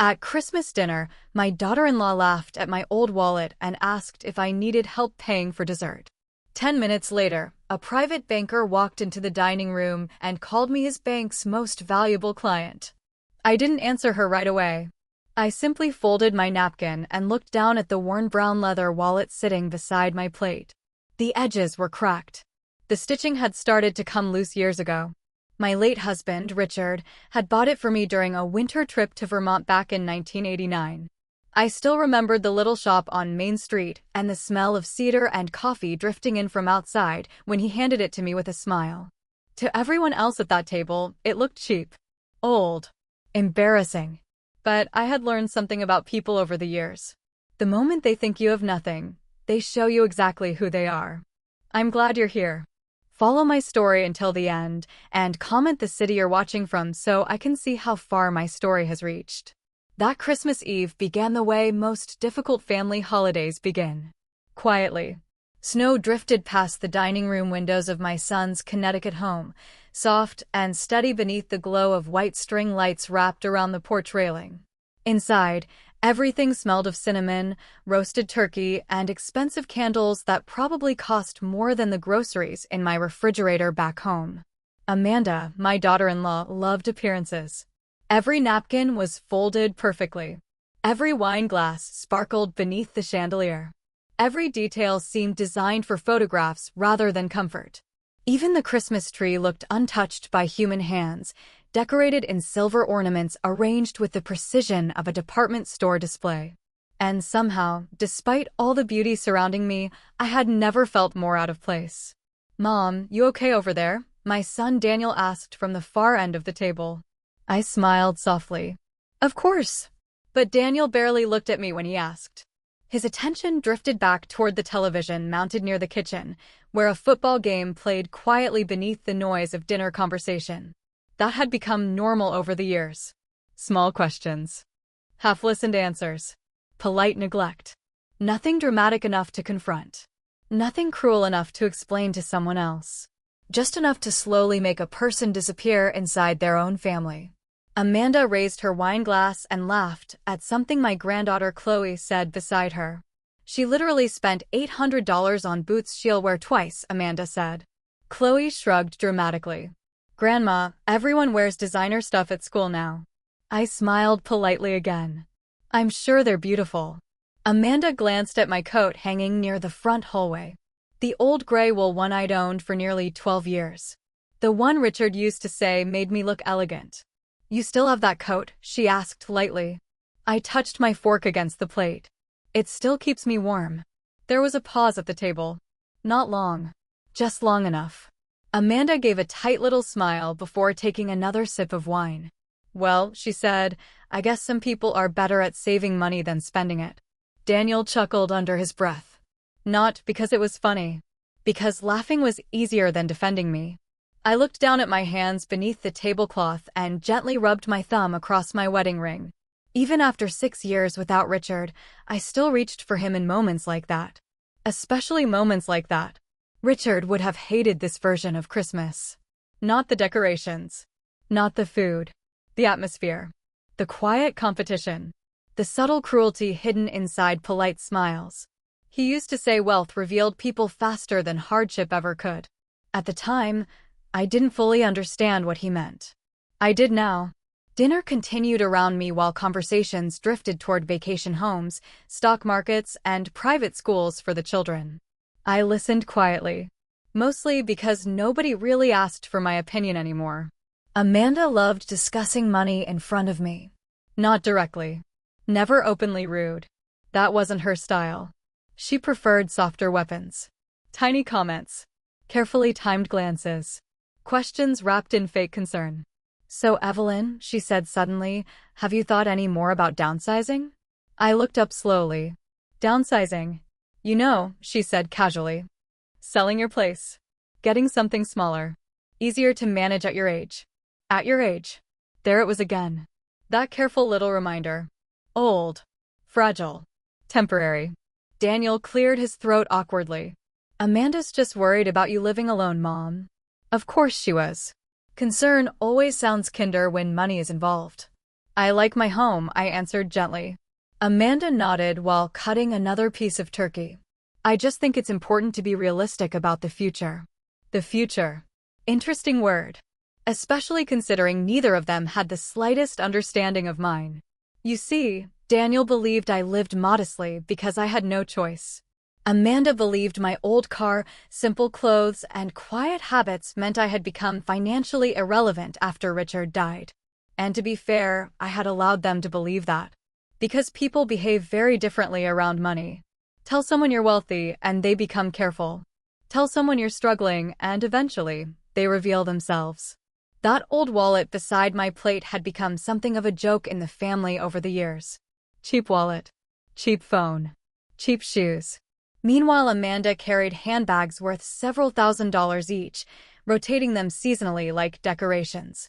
At Christmas dinner, my daughter-in-law laughed at my old wallet and asked if I needed help paying for dessert. 10 minutes later, a private banker walked into the dining room and called me his bank's most valuable client. I didn't answer her right away. I simply folded my napkin and looked down at the worn brown leather wallet sitting beside my plate. The edges were cracked. The stitching had started to come loose years ago. My late husband, Richard, had bought it for me during a winter trip to Vermont back in 1989. I still remembered the little shop on Main Street and the smell of cedar and coffee drifting in from outside when he handed it to me with a smile. To everyone else at that table, it looked cheap, old, embarrassing. But I had learned something about people over the years. The moment they think you have nothing, they show you exactly who they are. I'm glad you're here. Follow my story until the end, and comment the city you're watching from so I can see how far my story has reached. That Christmas Eve began the way most difficult family holidays begin. Quietly. Snow drifted past the dining room windows of my son's Connecticut home, soft and steady beneath the glow of white string lights wrapped around the porch railing. Inside, everything smelled of cinnamon, roasted turkey, and expensive candles that probably cost more than the groceries in my refrigerator back home. Amanda, my daughter-in-law, loved appearances. Every napkin was folded perfectly. Every wine glass sparkled beneath the chandelier. Every detail seemed designed for photographs rather than comfort. Even the Christmas tree looked untouched by human hands, decorated in silver ornaments arranged with the precision of a department store display. And somehow, despite all the beauty surrounding me, I had never felt more out of place. "Mom, you okay over there?" my son Daniel asked from the far end of the table. I smiled softly. "Of course." But Daniel barely looked at me when he asked. His attention drifted back toward the television mounted near the kitchen, where a football game played quietly beneath the noise of dinner conversation. That had become normal over the years. Small questions. Half-listened answers. Polite neglect. Nothing dramatic enough to confront. Nothing cruel enough to explain to someone else. Just enough to slowly make a person disappear inside their own family. Amanda raised her wine glass and laughed at something my granddaughter Chloe said beside her. "She literally spent $800 on boots she'll wear twice," Amanda said. Chloe shrugged dramatically. "Grandma, everyone wears designer stuff at school now." I smiled politely again. "I'm sure they're beautiful." Amanda glanced at my coat hanging near the front hallway. The old gray wool one I'd owned for nearly 12 years. The one Richard used to say made me look elegant. "You still have that coat?" she asked lightly. I touched my fork against the plate. "It still keeps me warm." There was a pause at the table. Not long. Just long enough. Amanda gave a tight little smile before taking another sip of wine. "Well," she said, "I guess some people are better at saving money than spending it." Daniel chuckled under his breath. Not because it was funny. Because laughing was easier than defending me. I looked down at my hands beneath the tablecloth and gently rubbed my thumb across my wedding ring. Even after 6 years without Richard, I still reached for him in moments like that. Especially moments like that. Richard would have hated this version of Christmas. Not the decorations. Not the food. The atmosphere. The quiet competition. The subtle cruelty hidden inside polite smiles. He used to say wealth revealed people faster than hardship ever could. At the time, I didn't fully understand what he meant. I did now. Dinner continued around me while conversations drifted toward vacation homes, stock markets, and private schools for the children. I listened quietly. Mostly because nobody really asked for my opinion anymore. Amanda loved discussing money in front of me. Not directly. Never openly rude. That wasn't her style. She preferred softer weapons. Tiny comments. Carefully timed glances. Questions wrapped in fake concern. "So Evelyn," she said suddenly, "have you thought any more about downsizing?" I looked up slowly. "Downsizing? You know," she said casually. "Selling your place. Getting something smaller. Easier to manage at your age." At your age. There it was again. That careful little reminder. Old. Fragile. Temporary. Daniel cleared his throat awkwardly. "Amanda's just worried about you living alone, Mom." Of course she was. Concern always sounds kinder when money is involved. I like my home, I answered gently. Amanda nodded while cutting another piece of turkey. I just think it's important to be realistic about the future. The future. Interesting word. Especially considering neither of them had the slightest understanding of mine. You see, Daniel believed I lived modestly because I had no choice. Amanda believed my old car, simple clothes, and quiet habits meant I had become financially irrelevant after Richard died. And to be fair, I had allowed them to believe that. Because people behave very differently around money. Tell someone you're wealthy, and they become careful. Tell someone you're struggling, and eventually, they reveal themselves. That old wallet beside my plate had become something of a joke in the family over the years. Cheap wallet. Cheap phone. Cheap shoes. Meanwhile, Amanda carried handbags worth several $1,000s each, rotating them seasonally like decorations.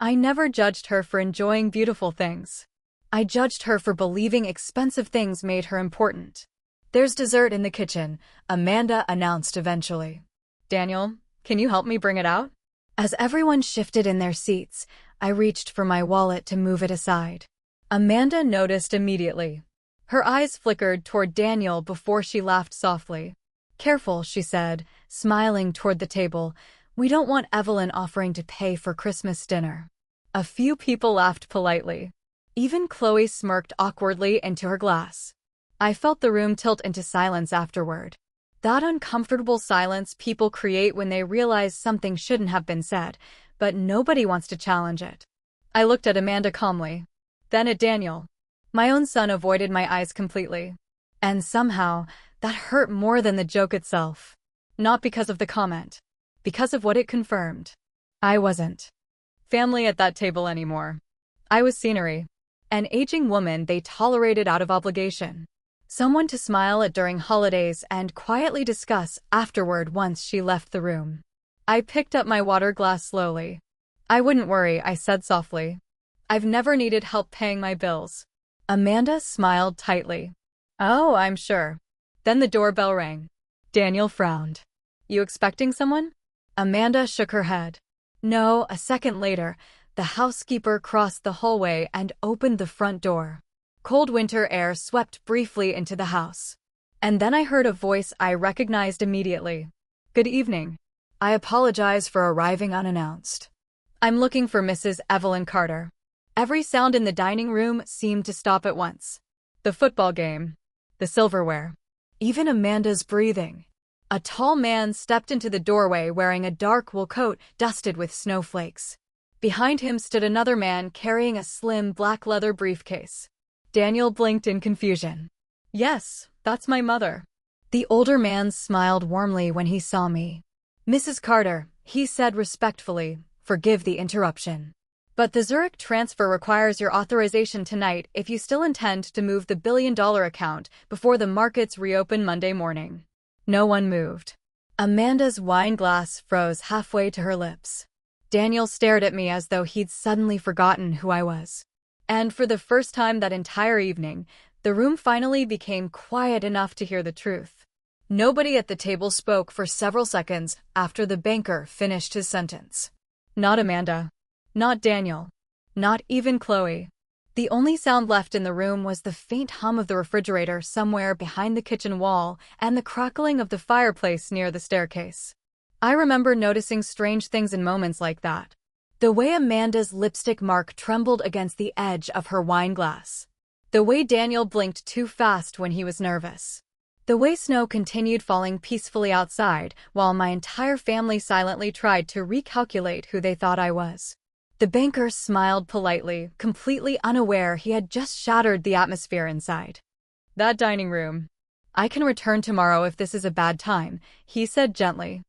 I never judged her for enjoying beautiful things. I judged her for believing expensive things made her important. There's dessert in the kitchen, Amanda announced eventually. Daniel, can you help me bring it out? As everyone shifted in their seats, I reached for my wallet to move it aside. Amanda noticed immediately. Her eyes flickered toward Daniel before she laughed softly. Careful, she said, smiling toward the table. We don't want Evelyn offering to pay for Christmas dinner. A few people laughed politely. Even Chloe smirked awkwardly into her glass. I felt the room tilt into silence afterward. That uncomfortable silence people create when they realize something shouldn't have been said, but nobody wants to challenge it. I looked at Amanda calmly. Then at Daniel. My own son avoided my eyes completely. And somehow, that hurt more than the joke itself. Not because of the comment. Because of what it confirmed. I wasn't family at that table anymore. I was scenery. An aging woman they tolerated out of obligation. Someone to smile at during holidays and quietly discuss afterward once she left the room. I picked up my water glass slowly. I wouldn't worry, I said softly. I've never needed help paying my bills. Amanda smiled tightly. Oh, I'm sure. Then the doorbell rang. Daniel frowned. You expecting someone? Amanda shook her head. No, a second later, the housekeeper crossed the hallway and opened the front door. Cold winter air swept briefly into the house. And then I heard a voice I recognized immediately. Good evening. I apologize for arriving unannounced. I'm looking for Mrs. Evelyn Carter. Every sound in the dining room seemed to stop at once. The football game. The silverware. Even Amanda's breathing. A tall man stepped into the doorway wearing a dark wool coat dusted with snowflakes. Behind him stood another man carrying a slim black leather briefcase. Daniel blinked in confusion. Yes, that's my mother. The older man smiled warmly when he saw me. Mrs. Carter, he said respectfully, forgive the interruption. But the Zurich transfer requires your authorization tonight if you still intend to move the $1 billion account before the markets reopen Monday morning. No one moved. Amanda's wine glass froze halfway to her lips. Daniel stared at me as though he'd suddenly forgotten who I was. And for the first time that entire evening, the room finally became quiet enough to hear the truth. Nobody at the table spoke for several seconds after the banker finished his sentence. Not Amanda. Not Daniel. Not even Chloe. The only sound left in the room was the faint hum of the refrigerator somewhere behind the kitchen wall and the crackling of the fireplace near the staircase. I remember noticing strange things in moments like that. The way Amanda's lipstick mark trembled against the edge of her wine glass. The way Daniel blinked too fast when he was nervous. The way snow continued falling peacefully outside while my entire family silently tried to recalculate who they thought I was. The banker smiled politely, completely unaware he had just shattered the atmosphere inside. That dining room. I can return tomorrow if this is a bad time, he said gently.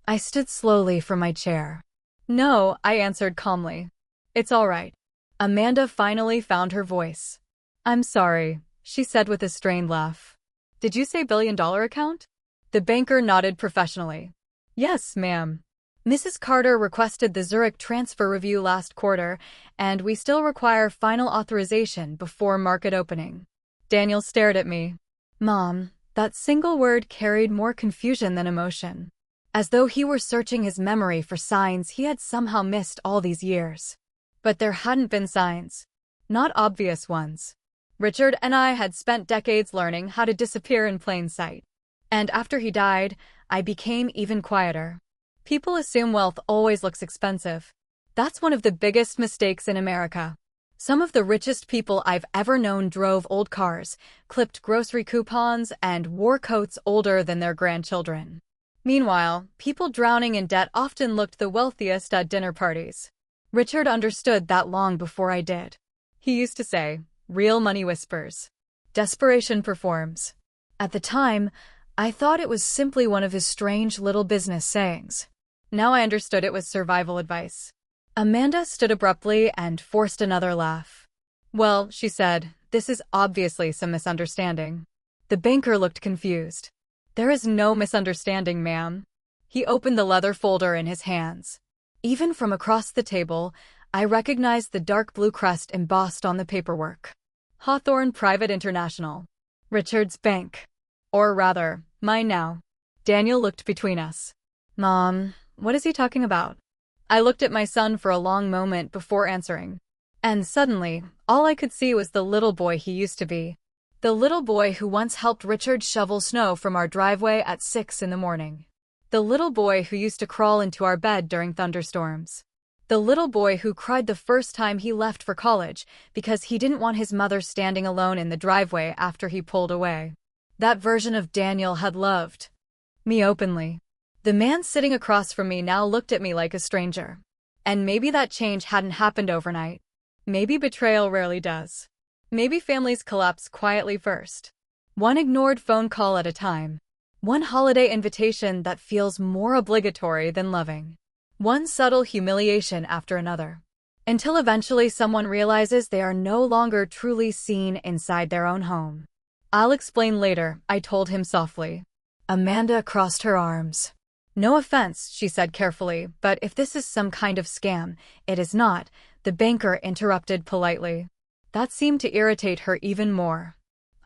I stood slowly from my chair. No, I answered calmly. It's all right. Amanda finally found her voice. I'm sorry, she said with a strained laugh. Did you say $1 billion account? The banker nodded professionally. Yes, ma'am. Mrs. Carter requested the Zurich transfer review last quarter, and we still require final authorization before market opening. Daniel stared at me. Mom, that single word carried more confusion than emotion. As though he were searching his memory for signs he had somehow missed all these years. But there hadn't been signs. not obvious ones. Richard and I had spent decades learning how to disappear in plain sight. And after he died, I became even quieter. People assume wealth always looks expensive. That's one of the biggest mistakes in America. Some of the richest people I've ever known drove old cars, clipped grocery coupons, and wore coats older than their grandchildren. Meanwhile, people drowning in debt often looked the wealthiest at dinner parties. Richard understood that long before I did. He used to say, "Real money whispers. Desperation performs." At the time, I thought it was simply one of his strange little business sayings. Now I understood it was survival advice. Amanda stood abruptly and forced another laugh. "Well," she said, "this is obviously some misunderstanding." The banker looked confused. "There is no misunderstanding, ma'am." He opened the leather folder in his hands. Even from across the table, I recognized the dark blue crest embossed on the paperwork. Hawthorne Private International. Richard's bank. Or rather, mine now. Daniel looked between us. "Mom, what is he talking about?" I looked at my son for a long moment before answering. And suddenly, all I could see was the little boy he used to be. The little boy who once helped Richard shovel snow from our driveway at 6 in the morning. The little boy who used to crawl into our bed during thunderstorms. The little boy who cried the first time he left for college because he didn't want his mother standing alone in the driveway after he pulled away. That version of Daniel had loved me openly. The man sitting across from me now looked at me like a stranger. And maybe that change hadn't happened overnight. Maybe betrayal rarely does. Maybe families collapse quietly first. One ignored phone call at a time. One holiday invitation that feels more obligatory than loving. One subtle humiliation after another. Until eventually someone realizes they are no longer truly seen inside their own home. "I'll explain later," I told him softly. Amanda crossed her arms. "No offense," she said carefully, "but if this is some kind of scam, it is not," the banker interrupted politely. That seemed to irritate her even more.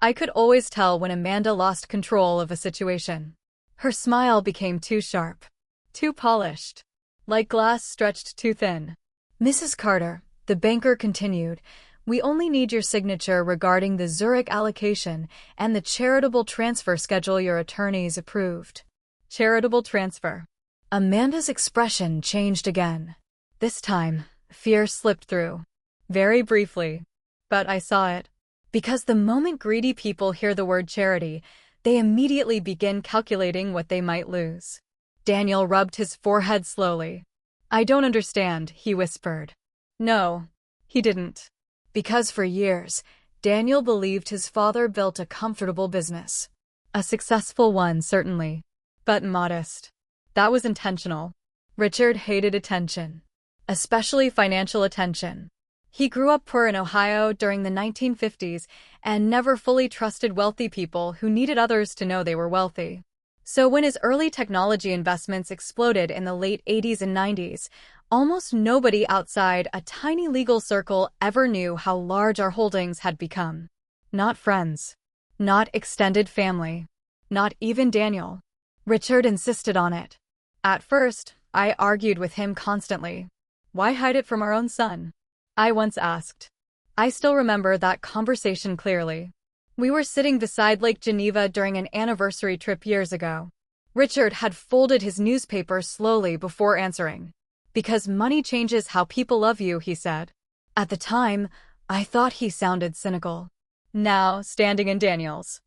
I could always tell when Amanda lost control of a situation. Her smile became too sharp, too polished, like glass stretched too thin. "Mrs. Carter," the banker continued, "we only need your signature regarding the Zurich allocation and the charitable transfer schedule your attorneys approved." Charitable transfer. Amanda's expression changed again. This time, fear slipped through. Very briefly. But I saw it. Because the moment greedy people hear the word charity, they immediately begin calculating what they might lose. Daniel rubbed his forehead slowly. "I don't understand," he whispered. No, he didn't. Because for years, Daniel believed his father built a comfortable business. A successful one, certainly. But modest. That was intentional. Richard hated attention. Especially financial attention. He grew up poor in Ohio during the 1950s and never fully trusted wealthy people who needed others to know they were wealthy. So when his early technology investments exploded in the late 80s and 90s, almost nobody outside a tiny legal circle ever knew how large our holdings had become. Not friends. Not extended family. Not even Daniel. Richard insisted on it. At first, I argued with him constantly. Why hide it from our own son? I once asked. I still remember that conversation clearly. We were sitting beside Lake Geneva during an anniversary trip years ago. Richard had folded his newspaper slowly before answering. "Because money changes how people love you," he said. At the time, I thought he sounded cynical. Now, standing in Daniel's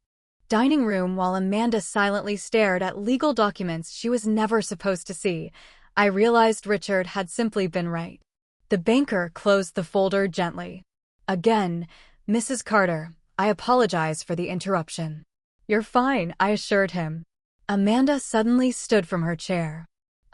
dining room while Amanda silently stared at legal documents she was never supposed to see, I realized Richard had simply been right. The banker closed the folder gently. "Again, Mrs. Carter, I apologize for the interruption." "You're fine," I assured him. Amanda suddenly stood from her chair.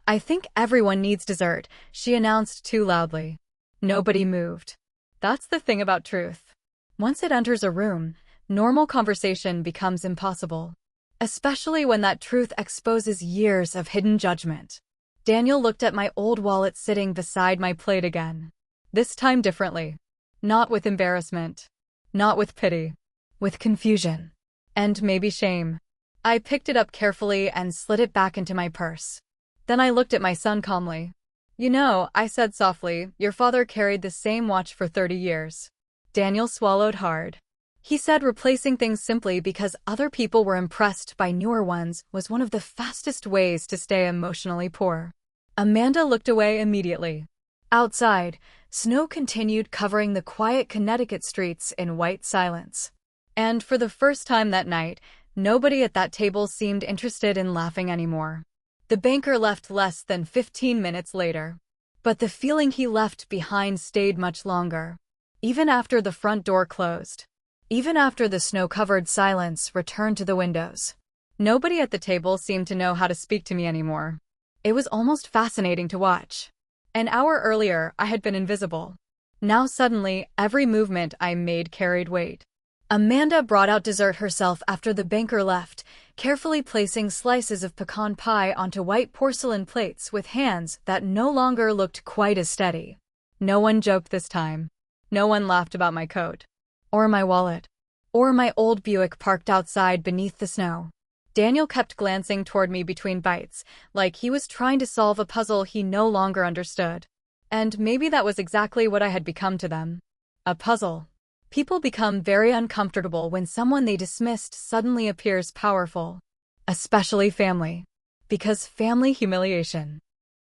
"I think everyone needs dessert," she announced too loudly. Nobody moved. That's the thing about truth. Once it enters a room, normal conversation becomes impossible. Especially when that truth exposes years of hidden judgment. Daniel looked at my old wallet sitting beside my plate again. This time differently. Not with embarrassment. Not with pity. With confusion. And maybe shame. I picked it up carefully and slid it back into my purse. Then I looked at my son calmly. "You know," I said softly, "your father carried the same watch for 30 years. Daniel swallowed hard. He said replacing things simply because other people were impressed by newer ones was one of the fastest ways to stay emotionally poor. Amanda looked away immediately. Outside, snow continued covering the quiet Connecticut streets in white silence. And for the first time that night, nobody at that table seemed interested in laughing anymore. The banker left less than 15 minutes later. But the feeling he left behind stayed much longer. Even after the front door closed. Even after the snow-covered silence returned to the windows. Nobody at the table seemed to know how to speak to me anymore. It was almost fascinating to watch. An hour earlier, I had been invisible. Now suddenly, every movement I made carried weight. Amanda brought out dessert herself after the banker left, carefully placing slices of pecan pie onto white porcelain plates with hands that no longer looked quite as steady. No one joked this time. No one laughed about my coat. Or my wallet. Or my old Buick parked outside beneath the snow. Daniel kept glancing toward me between bites, like he was trying to solve a puzzle he no longer understood. And maybe that was exactly what I had become to them. A puzzle. People become very uncomfortable when someone they dismissed suddenly appears powerful. Especially family. Because family humiliation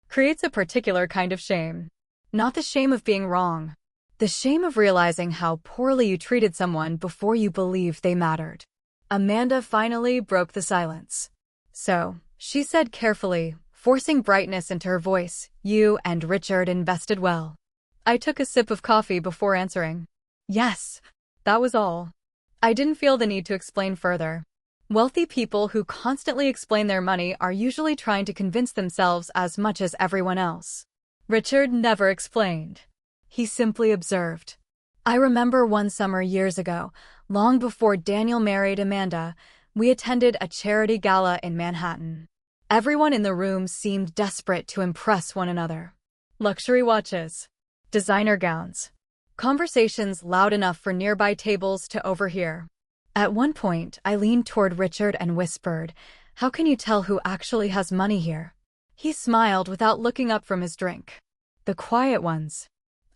creates a particular kind of shame. Not the shame of being wrong. The shame of realizing how poorly you treated someone before you believed they mattered. Amanda finally broke the silence. So, she said carefully, forcing brightness into her voice, "You and Richard invested well." I took a sip of coffee before answering. Yes, that was all. I didn't feel the need to explain further. Wealthy people who constantly explain their money are usually trying to convince themselves as much as everyone else. Richard never explained. He simply observed. I remember one summer years ago, long before Daniel married Amanda, we attended a charity gala in Manhattan. Everyone in the room seemed desperate to impress one another. Luxury watches. Designer gowns. Conversations loud enough for nearby tables to overhear. At one point, I leaned toward Richard and whispered, "How can you tell who actually has money here?" He smiled without looking up from his drink. The quiet ones.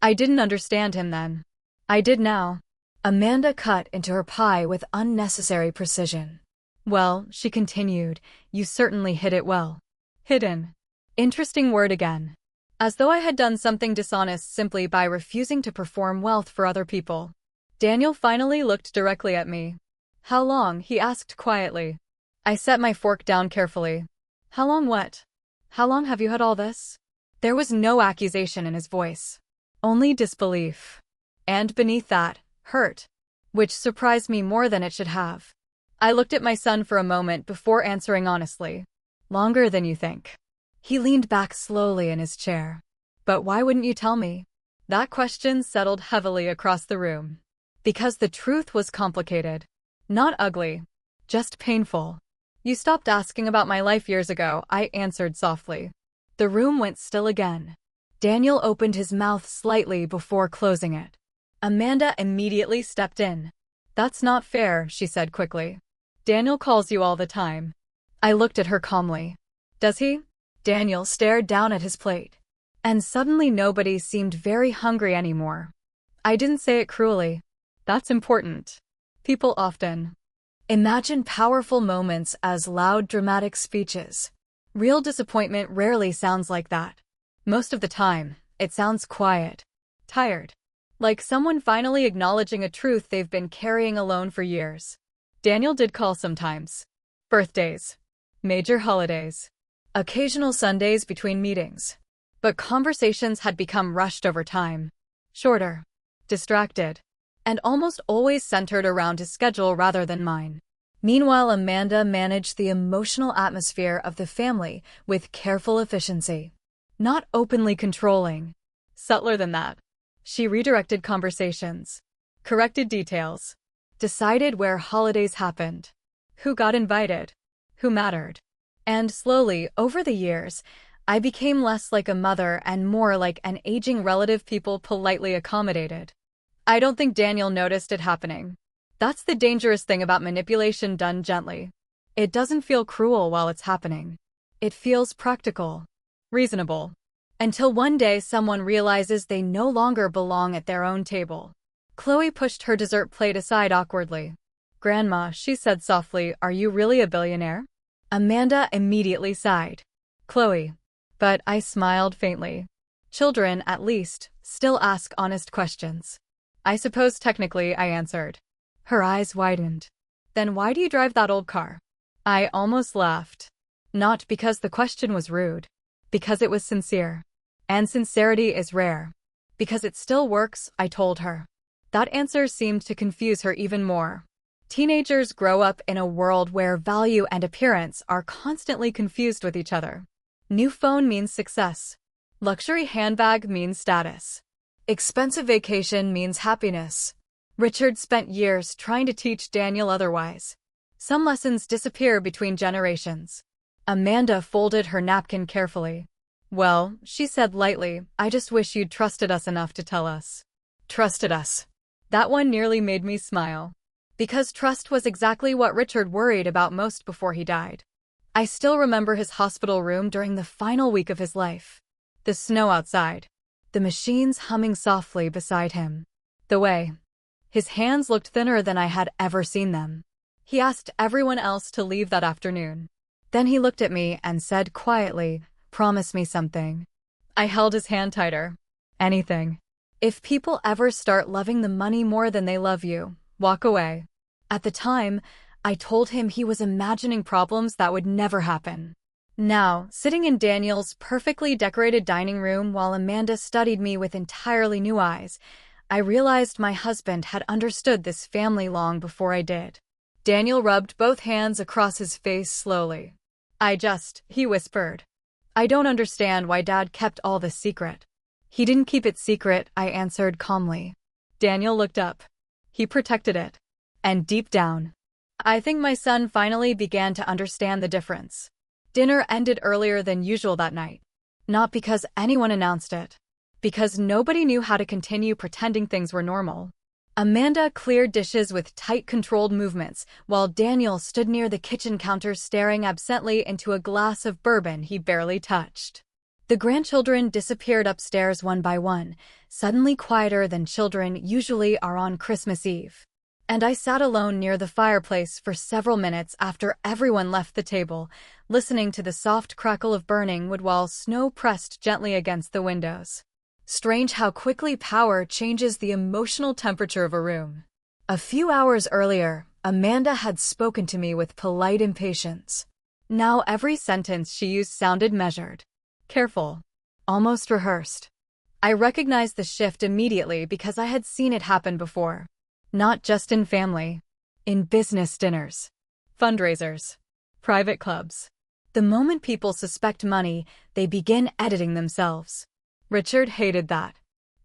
I didn't understand him then. I did now. Amanda cut into her pie with unnecessary precision. "Well," she continued, "you certainly hid it well." Hidden. Interesting word again. As though I had done something dishonest simply by refusing to perform wealth for other people. Daniel finally looked directly at me. "How long?" he asked quietly. I set my fork down carefully. "How long what? How long have you had all this?" There was no accusation in his voice. Only disbelief. And beneath that, hurt. Which surprised me more than it should have. I looked at my son for a moment before answering honestly. "Longer than you think." He leaned back slowly in his chair. "But why wouldn't you tell me?" That question settled heavily across the room. Because the truth was complicated. Not ugly. Just painful. "You stopped asking about my life years ago," I answered softly. The room went still again. Daniel opened his mouth slightly before closing it. Amanda immediately stepped in. "That's not fair," she said quickly. "Daniel calls you all the time." I looked at her calmly. "Does he?" Daniel stared down at his plate. And suddenly nobody seemed very hungry anymore. I didn't say it cruelly. That's important. People often imagine powerful moments as loud, dramatic speeches. Real disappointment rarely sounds like that. Most of the time, it sounds quiet. Tired. Like someone finally acknowledging a truth they've been carrying alone for years. Daniel did call sometimes. Birthdays. Major holidays. Occasional Sundays between meetings. But conversations had become rushed over time. Shorter. Distracted. And almost always centered around his schedule rather than mine. Meanwhile, Amanda managed the emotional atmosphere of the family with careful efficiency. Not openly controlling. Subtler than that. She redirected conversations. Corrected details. Decided where holidays happened. Who got invited. Who mattered. And slowly, over the years, I became less like a mother and more like an aging relative people politely accommodated. I don't think Daniel noticed it happening. That's the dangerous thing about manipulation done gently. It doesn't feel cruel while it's happening. It feels practical. Reasonable. Until one day someone realizes they no longer belong at their own table. Chloe pushed her dessert plate aside awkwardly. Grandma, she said softly, are you really a billionaire? Amanda immediately sighed. Chloe. But I smiled faintly. Children, at least, still ask honest questions. I suppose technically, I answered. Her eyes widened. Then why do you drive that old car? I almost laughed. Not because the question was rude. Because it was sincere. And sincerity is rare. Because it still works, I told her. That answer seemed to confuse her even more. Teenagers grow up in a world where value and appearance are constantly confused with each other. New phone means success. Luxury handbag means status. Expensive vacation means happiness. Richard spent years trying to teach Daniel otherwise. Some lessons disappear between generations. Amanda folded her napkin carefully. Well, she said lightly, I just wish you'd trusted us enough to tell us. Trusted us. That one nearly made me smile. Because trust was exactly what Richard worried about most before he died. I still remember his hospital room during the final week of his life. The snow outside. The machines humming softly beside him. The way. His hands looked thinner than I had ever seen them. He asked everyone else to leave that afternoon. Then he looked at me and said quietly, promise me something. I held his hand tighter. Anything. If people ever start loving the money more than they love you, walk away. At the time, I told him he was imagining problems that would never happen. Now, sitting in Daniel's perfectly decorated dining room while Amanda studied me with entirely new eyes, I realized my husband had understood this family long before I did. Daniel rubbed both hands across his face slowly. He whispered. I don't understand why Dad kept all this secret. He didn't keep it secret, I answered calmly. Daniel looked up. He protected it. And deep down, I think my son finally began to understand the difference. Dinner ended earlier than usual that night. Not because anyone announced it. Because nobody knew how to continue pretending things were normal. Amanda cleared dishes with tight, controlled movements, while Daniel stood near the kitchen counter staring absently into a glass of bourbon he barely touched. The grandchildren disappeared upstairs one by one, suddenly quieter than children usually are on Christmas Eve. And I sat alone near the fireplace for several minutes after everyone left the table, listening to the soft crackle of burning wood while snow pressed gently against the windows. Strange how quickly power changes the emotional temperature of a room. A few hours earlier, Amanda had spoken to me with polite impatience. Now every sentence she used sounded measured, careful, almost rehearsed. I recognized the shift immediately because I had seen it happen before. Not just in family. In business dinners. Fundraisers. Private clubs. The moment people suspect money, they begin editing themselves. Richard hated that.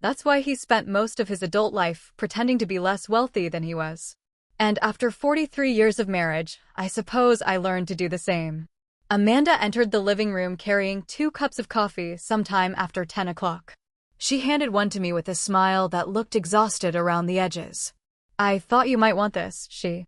That's why he spent most of his adult life pretending to be less wealthy than he was. And after 43 years of marriage, I suppose I learned to do the same. Amanda entered the living room carrying 2 cups of coffee sometime after 10 o'clock. She handed one to me with a smile that looked exhausted around the edges. I thought you might want this, she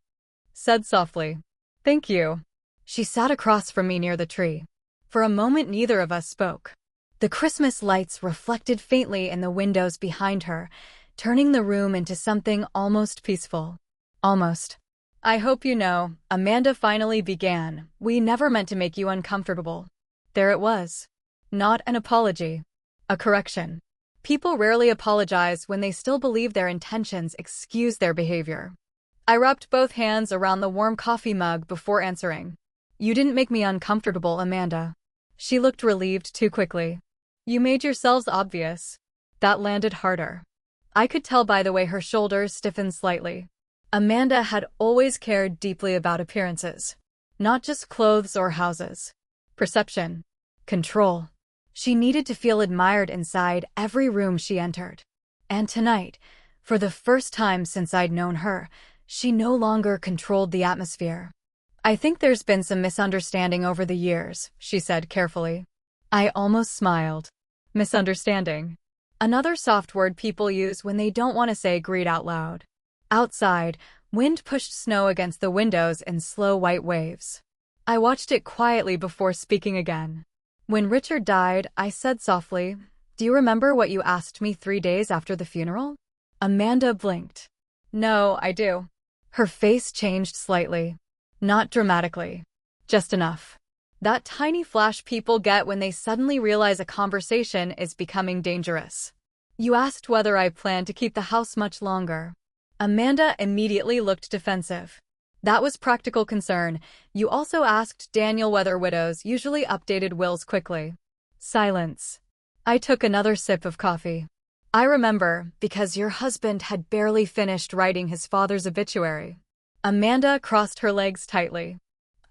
said softly. Thank you. She sat across from me near the tree. For a moment neither of us spoke. The Christmas lights reflected faintly in the windows behind her, turning the room into something almost peaceful. Almost. I hope you know, Amanda finally began, we never meant to make you uncomfortable. There it was. Not an apology. A correction. People rarely apologize when they still believe their intentions excuse their behavior. I wrapped both hands around the warm coffee mug before answering. You didn't make me uncomfortable, Amanda. She looked relieved too quickly. You made yourselves obvious. That landed harder. I could tell by the way her shoulders stiffened slightly. Amanda had always cared deeply about appearances. Not just clothes or houses. Perception. Control. She needed to feel admired inside every room she entered. And tonight, for the first time since I'd known her, she no longer controlled the atmosphere. I think there's been some misunderstanding over the years, she said carefully. I almost smiled. Misunderstanding. Another soft word people use when they don't want to say greed out loud. Outside, wind pushed snow against the windows in slow white waves. I watched it quietly before speaking again. When Richard died, I said softly, do you remember what you asked me 3 days after the funeral? Amanda blinked. No, I do. Her face changed slightly. Not dramatically. Just enough. That tiny flash people get when they suddenly realize a conversation is becoming dangerous. You asked whether I plan to keep the house much longer. Amanda immediately looked defensive. That was practical concern. You also asked Daniel whether widows usually updated wills quickly. Silence. I took another sip of coffee. I remember, because your husband had barely finished writing his father's obituary. Amanda crossed her legs tightly.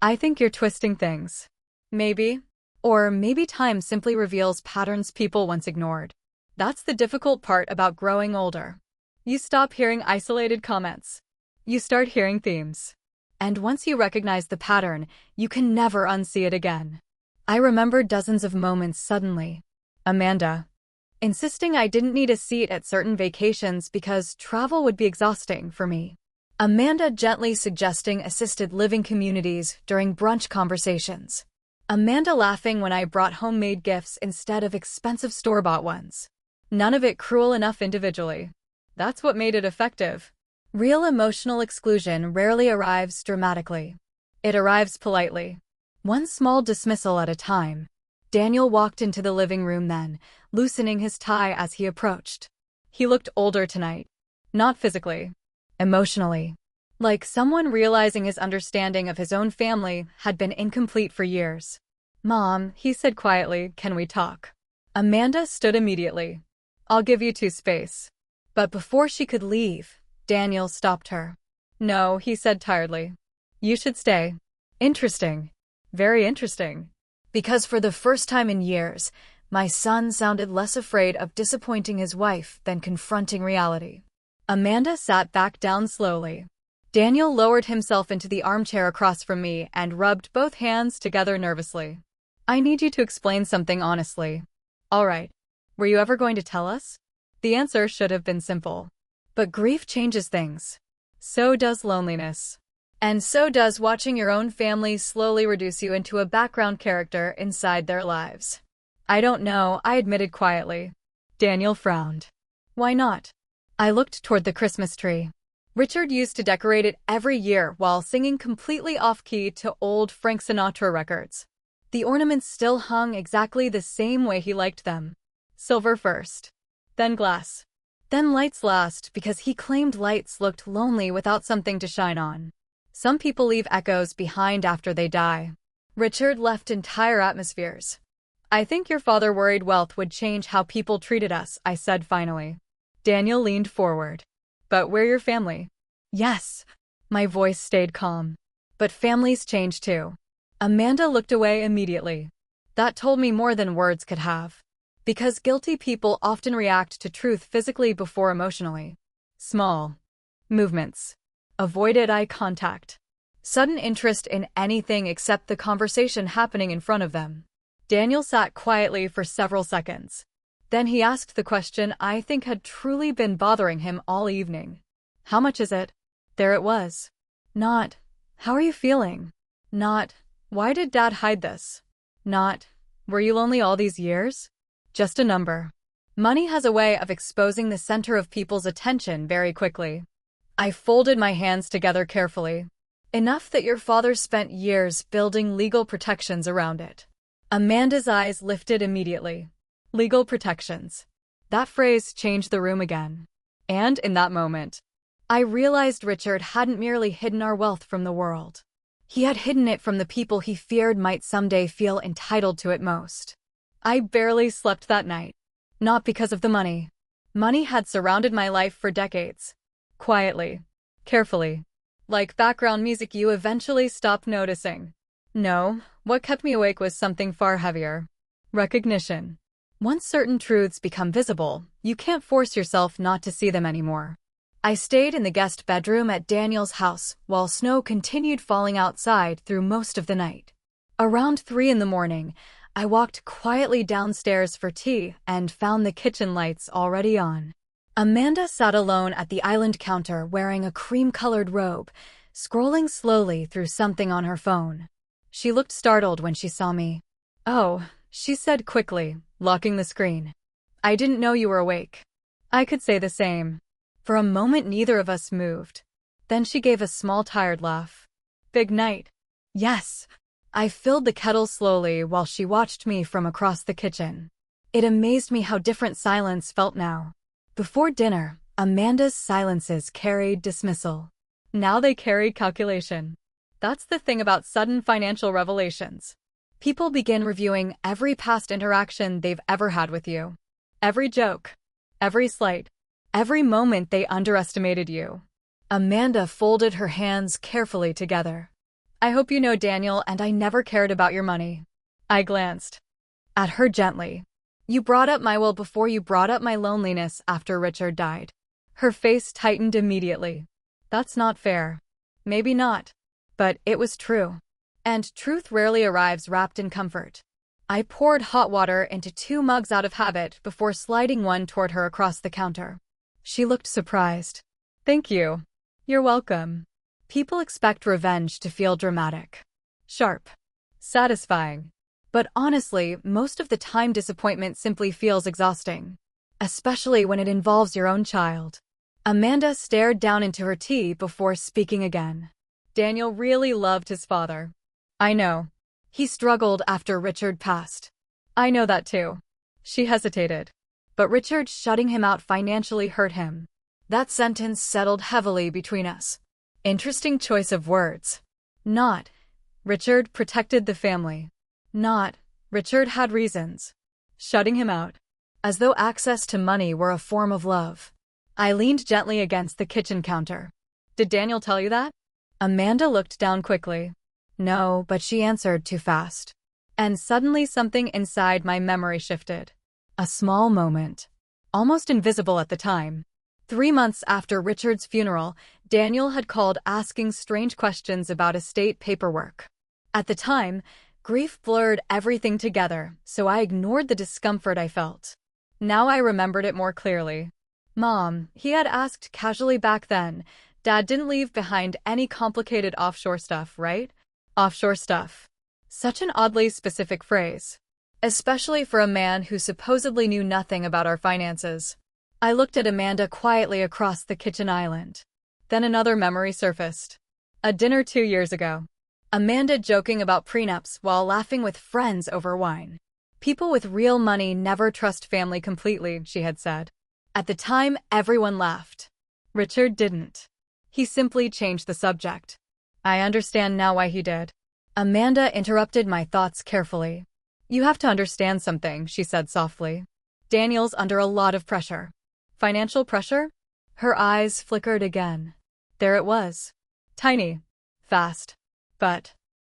I think you're twisting things. Maybe. Or maybe time simply reveals patterns people once ignored. That's the difficult part about growing older. You stop hearing isolated comments. You start hearing themes. And once you recognize the pattern, you can never unsee it again. I remembered dozens of moments suddenly. Amanda insisting I didn't need a seat at certain vacations because travel would be exhausting for me. Amanda gently suggesting assisted living communities during brunch conversations. Amanda laughing when I brought homemade gifts instead of expensive store-bought ones. None of it cruel enough individually. That's what made it effective. Real emotional exclusion rarely arrives dramatically. It arrives politely. One small dismissal at a time. Daniel walked into the living room then, loosening his tie as he approached. He looked older tonight. Not physically. Emotionally. Like someone realizing his understanding of his own family had been incomplete for years. Mom, he said quietly, can we talk? Amanda stood immediately. I'll give you two space. But before she could leave, Daniel stopped her. No, he said tiredly. You should stay. Interesting. Very interesting. Because for the first time in years, my son sounded less afraid of disappointing his wife than confronting reality. Amanda sat back down slowly. Daniel lowered himself into the armchair across from me and rubbed both hands together nervously. I need you to explain something honestly. All right. Were you ever going to tell us? The answer should have been simple. But grief changes things. So does loneliness. And so does watching your own family slowly reduce you into a background character inside their lives. I don't know, I admitted quietly. Daniel frowned. Why not? I looked toward the Christmas tree. Richard used to decorate it every year while singing completely off-key to old Frank Sinatra records. The ornaments still hung exactly the same way he liked them. Silver first. Then glass. Then lights last because he claimed lights looked lonely without something to shine on. Some people leave echoes behind after they die. Richard left entire atmospheres. I think your father worried wealth would change how people treated us, I said finally. Daniel leaned forward. But we're your family. Yes. My voice stayed calm. But families change too. Amanda looked away immediately. That told me more than words could have. Because guilty people often react to truth physically before emotionally. Small movements. Avoided eye contact. Sudden interest in anything except the conversation happening in front of them. Daniel sat quietly for several seconds. Then he asked the question I think had truly been bothering him all evening. How much is it? There it was. Not, how are you feeling? Not, why did Dad hide this? Not, were you lonely all these years? Just a number. Money has a way of exposing the center of people's attention very quickly. I folded my hands together carefully. Enough that your father spent years building legal protections around it. Amanda's eyes lifted immediately. Legal protections. That phrase changed the room again. And in that moment, I realized Richard hadn't merely hidden our wealth from the world. He had hidden it from the people he feared might someday feel entitled to it most. I barely slept that night. Not because of the money. Money had surrounded my life for decades. Quietly. Carefully. Like background music you eventually stop noticing. No, what kept me awake was something far heavier. Recognition. Once certain truths become visible, you can't force yourself not to see them anymore. I stayed in the guest bedroom at Daniel's house while snow continued falling outside through most of the night. Around 3 in the morning, I walked quietly downstairs for tea and found the kitchen lights already on. Amanda sat alone at the island counter wearing a cream-colored robe, scrolling slowly through something on her phone. She looked startled when she saw me. Oh, she said quickly, locking the screen. I didn't know you were awake. I could say the same. For a moment neither of us moved. Then she gave a small tired laugh. Big night. Yes. I filled the kettle slowly while she watched me from across the kitchen. It amazed me how different silence felt now. Before dinner, Amanda's silences carried dismissal. Now they carried calculation. That's the thing about sudden financial revelations. People begin reviewing every past interaction they've ever had with you. Every joke. Every slight. Every moment they underestimated you. Amanda folded her hands carefully together. I hope you know, Daniel, and I never cared about your money. I glanced at her gently. You brought up my will before you brought up my loneliness after Richard died. Her face tightened immediately. That's not fair. Maybe not. But it was true. And truth rarely arrives wrapped in comfort. I poured hot water into 2 mugs out of habit before sliding one toward her across the counter. She looked surprised. Thank you. You're welcome. People expect revenge to feel dramatic, sharp, satisfying. But honestly, most of the time disappointment simply feels exhausting. Especially when it involves your own child. Amanda stared down into her tea before speaking again. Daniel really loved his father. I know. He struggled after Richard passed. I know that too. She hesitated. But Richard shutting him out financially hurt him. That sentence settled heavily between us. Interesting choice of words. Not, Richard protected the family. Not, Richard had reasons. Shutting him out. As though access to money were a form of love. I leaned gently against the kitchen counter. Did Daniel tell you that? Amanda looked down quickly. No, but she answered too fast. And suddenly something inside my memory shifted. A small moment. Almost invisible at the time. 3 months after Richard's funeral, Daniel had called asking strange questions about estate paperwork. At the time, grief blurred everything together, so I ignored the discomfort I felt. Now I remembered it more clearly. Mom, he had asked casually back then, Dad didn't leave behind any complicated offshore stuff, right? Offshore stuff. Such an oddly specific phrase. Especially for a man who supposedly knew nothing about our finances. I looked at Amanda quietly across the kitchen island. Then another memory surfaced. A dinner 2 years ago. Amanda joking about prenups while laughing with friends over wine. People with real money never trust family completely, she had said. At the time, everyone laughed. Richard didn't. He simply changed the subject. I understand now why he did. Amanda interrupted my thoughts carefully. You have to understand something, she said softly. Daniel's under a lot of pressure. Financial pressure? Her eyes flickered again. There it was. Tiny. Fast. But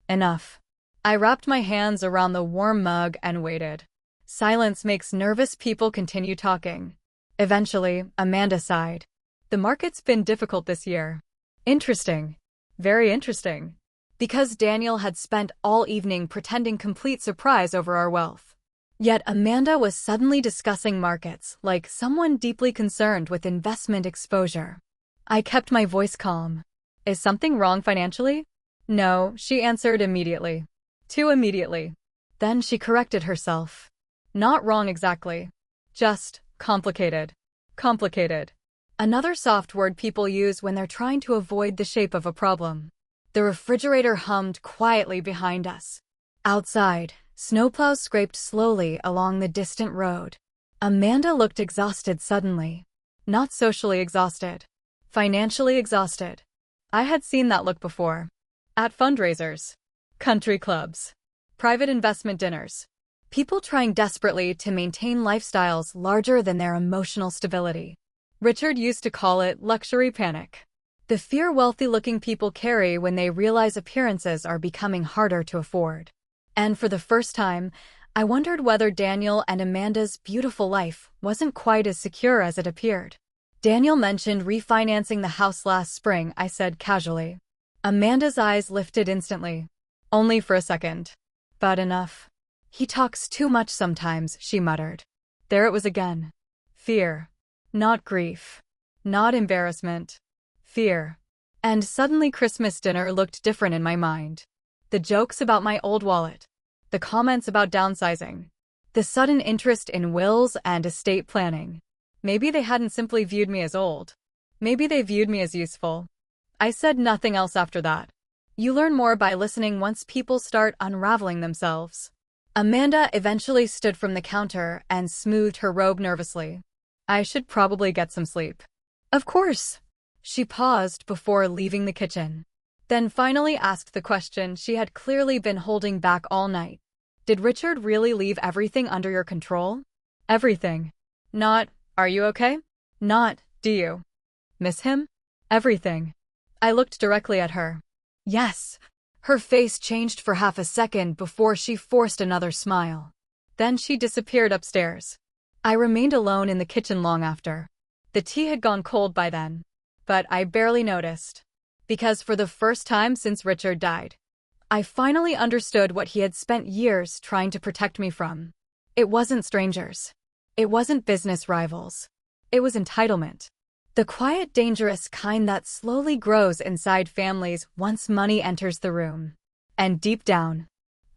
enough. I wrapped my hands around the warm mug and waited. Silence makes nervous people continue talking. Eventually, Amanda sighed. The market's been difficult this year. Interesting. Very interesting. Because Daniel had spent all evening pretending complete surprise over our wealth. Yet Amanda was suddenly discussing markets like someone deeply concerned with investment exposure. I kept my voice calm. Is something wrong financially? No, she answered immediately. Too immediately. Then she corrected herself. Not wrong exactly. Just complicated. Complicated. Another soft word people use when they're trying to avoid the shape of a problem. The refrigerator hummed quietly behind us. Outside, snowplows scraped slowly along the distant road. Amanda looked exhausted suddenly. Not socially exhausted. Financially exhausted. I had seen that look before. At fundraisers. Country clubs. Private investment dinners. People trying desperately to maintain lifestyles larger than their emotional stability. Richard used to call it luxury panic. The fear wealthy-looking people carry when they realize appearances are becoming harder to afford. And for the first time, I wondered whether Daniel and Amanda's beautiful life wasn't quite as secure as it appeared. Daniel mentioned refinancing the house last spring, I said casually. Amanda's eyes lifted instantly. Only for a second. But enough. He talks too much sometimes, she muttered. There it was again. Fear. Not grief. Not embarrassment. Fear. And suddenly Christmas dinner looked different in my mind. The jokes about my old wallet. The comments about downsizing. The sudden interest in wills and estate planning. Maybe they hadn't simply viewed me as old. Maybe they viewed me as useful. I said nothing else after that. You learn more by listening once people start unraveling themselves. Amanda eventually stood from the counter and smoothed her robe nervously. I should probably get some sleep. Of course. She paused before leaving the kitchen. Then finally asked the question she had clearly been holding back all night. Did Richard really leave everything under your control? Everything. Not, are you okay? Not, do you miss him? Everything. I looked directly at her. Yes. Her face changed for half a second before she forced another smile. Then she disappeared upstairs. I remained alone in the kitchen long after. The tea had gone cold by then, but I barely noticed. Because for the first time since Richard died, I finally understood what he had spent years trying to protect me from. It wasn't strangers. It wasn't business rivals. It was entitlement. The quiet, dangerous kind that slowly grows inside families once money enters the room. And deep down,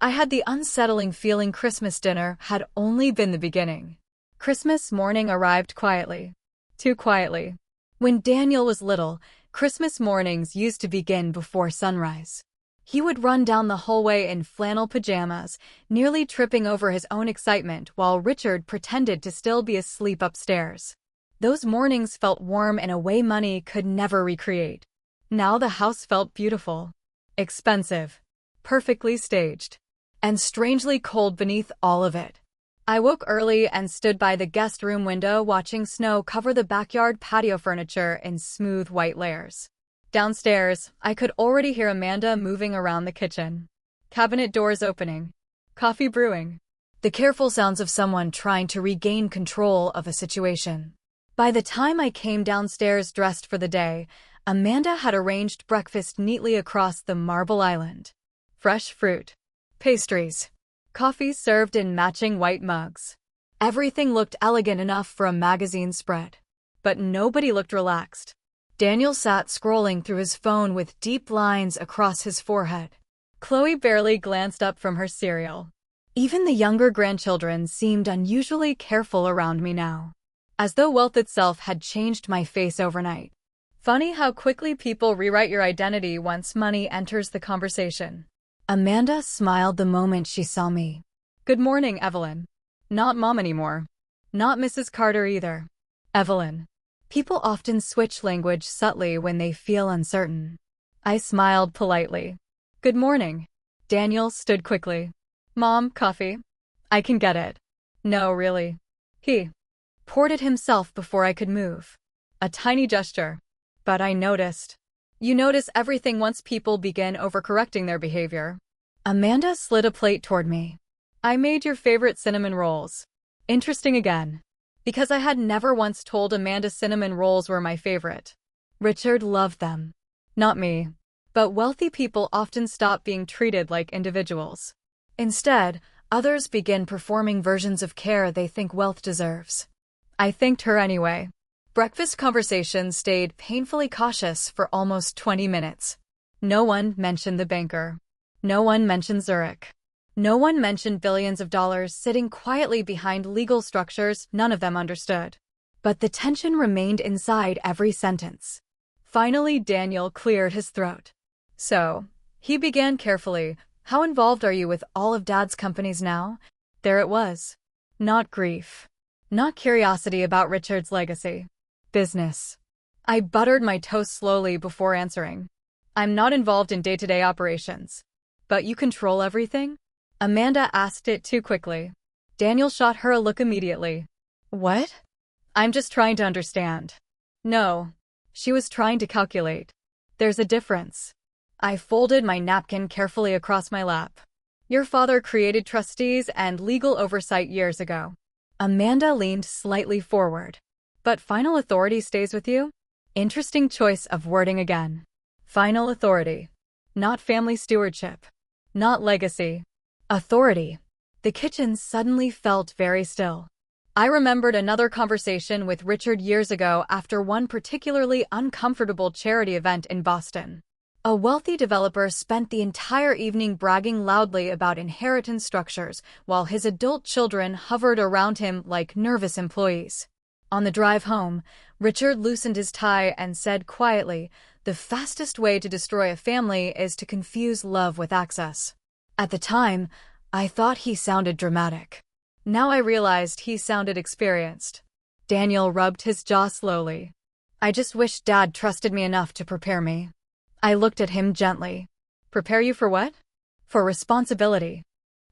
I had the unsettling feeling Christmas dinner had only been the beginning. Christmas morning arrived quietly. Too quietly. When Daniel was little, Christmas mornings used to begin before sunrise. He would run down the hallway in flannel pajamas, nearly tripping over his own excitement while Richard pretended to still be asleep upstairs. Those mornings felt warm in a way money could never recreate. Now the house felt beautiful, expensive, perfectly staged, and strangely cold beneath all of it. I woke early and stood by the guest room window watching snow cover the backyard patio furniture in smooth white layers. Downstairs, I could already hear Amanda moving around the kitchen. Cabinet doors opening, coffee brewing, the careful sounds of someone trying to regain control of a situation. By the time I came downstairs dressed for the day, Amanda had arranged breakfast neatly across the marble island. Fresh fruit, pastries, coffee served in matching white mugs. Everything looked elegant enough for a magazine spread. But nobody looked relaxed. Daniel sat scrolling through his phone with deep lines across his forehead. Chloe barely glanced up from her cereal. Even the younger grandchildren seemed unusually careful around me now. As though wealth itself had changed my face overnight. Funny how quickly people rewrite your identity once money enters the conversation. Amanda smiled the moment she saw me. Good morning, Evelyn. Not Mom anymore. Not Mrs. Carter either. Evelyn. People often switch language subtly when they feel uncertain. I smiled politely. Good morning. Daniel stood quickly. Mom, coffee? I can get it. No, really. He poured it himself before I could move. A tiny gesture. But I noticed. You notice everything once people begin overcorrecting their behavior. Amanda slid a plate toward me. I made your favorite cinnamon rolls. Interesting again. Because I had never once told Amanda cinnamon rolls were my favorite. Richard loved them. Not me. But wealthy people often stop being treated like individuals. Instead, others begin performing versions of care they think wealth deserves. I thanked her anyway. Breakfast conversations stayed painfully cautious for almost 20 minutes. No one mentioned the banker. No one mentioned Zurich. No one mentioned billions of dollars sitting quietly behind legal structures none of them understood. But the tension remained inside every sentence. Finally, Daniel cleared his throat. So, he began carefully, how involved are you with all of Dad's companies now? There it was. Not grief. Not curiosity about Richard's legacy. Business. I buttered my toast slowly before answering. I'm not involved in day-to-day operations. But you control everything? Amanda asked it too quickly. Daniel shot her a look immediately. What? I'm just trying to understand. No. She was trying to calculate. There's a difference. I folded my napkin carefully across my lap. Your father created trustees and legal oversight years ago. Amanda leaned slightly forward. But final authority stays with you? Interesting choice of wording again. Final authority. Not family stewardship. Not legacy. Authority. The kitchen suddenly felt very still. I remembered another conversation with Richard years ago after one particularly uncomfortable charity event in Boston. A wealthy developer spent the entire evening bragging loudly about inheritance structures while his adult children hovered around him like nervous employees. On the drive home, Richard loosened his tie and said quietly, "The fastest way to destroy a family is to confuse love with access." At the time, I thought he sounded dramatic. Now I realized he sounded experienced. Daniel rubbed his jaw slowly. "I just wish Dad trusted me enough to prepare me." I looked at him gently. "Prepare you for what?" "For responsibility."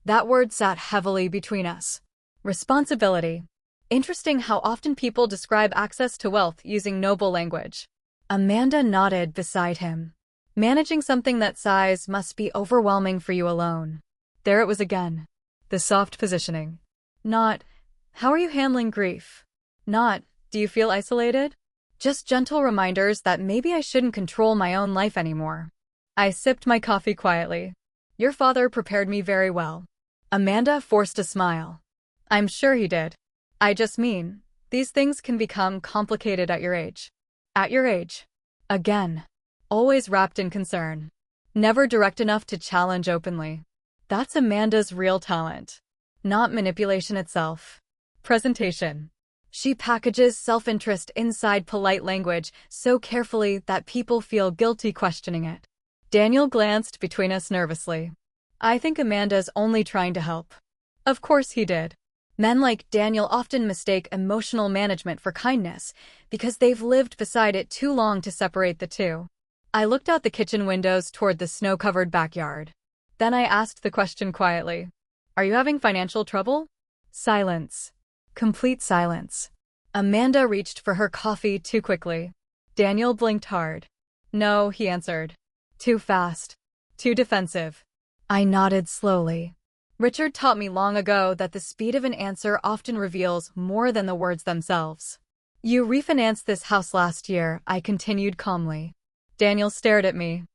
That word sat heavily between us. Responsibility. Interesting how often people describe access to wealth using noble language. Amanda nodded beside him. "Managing something that size must be overwhelming for you alone." There it was again. The soft positioning. Not, "How are you handling grief?" Not, "Do you feel isolated?" Just gentle reminders that maybe I shouldn't control my own life anymore. I sipped my coffee quietly. "Your father prepared me very well." Amanda forced a smile. "I'm sure he did. I just mean, these things can become complicated at your age." At your age. Again. Always wrapped in concern. Never direct enough to challenge openly. That's Amanda's real talent. Not manipulation itself. Presentation. She packages self-interest inside polite language so carefully that people feel guilty questioning it. Daniel glanced between us nervously. "I think Amanda's only trying to help." Of course he did. Men like Daniel often mistake emotional management for kindness because they've lived beside it too long to separate the two. I looked out the kitchen windows toward the snow-covered backyard. Then I asked the question quietly. "Are you having financial trouble?" Silence. Complete silence. Amanda reached for her coffee too quickly. Daniel blinked hard. "No," he answered. "Too fast. Too defensive." I nodded slowly. Richard taught me long ago that the speed of an answer often reveals more than the words themselves. "You refinanced this house last year," I continued calmly. Daniel stared at me.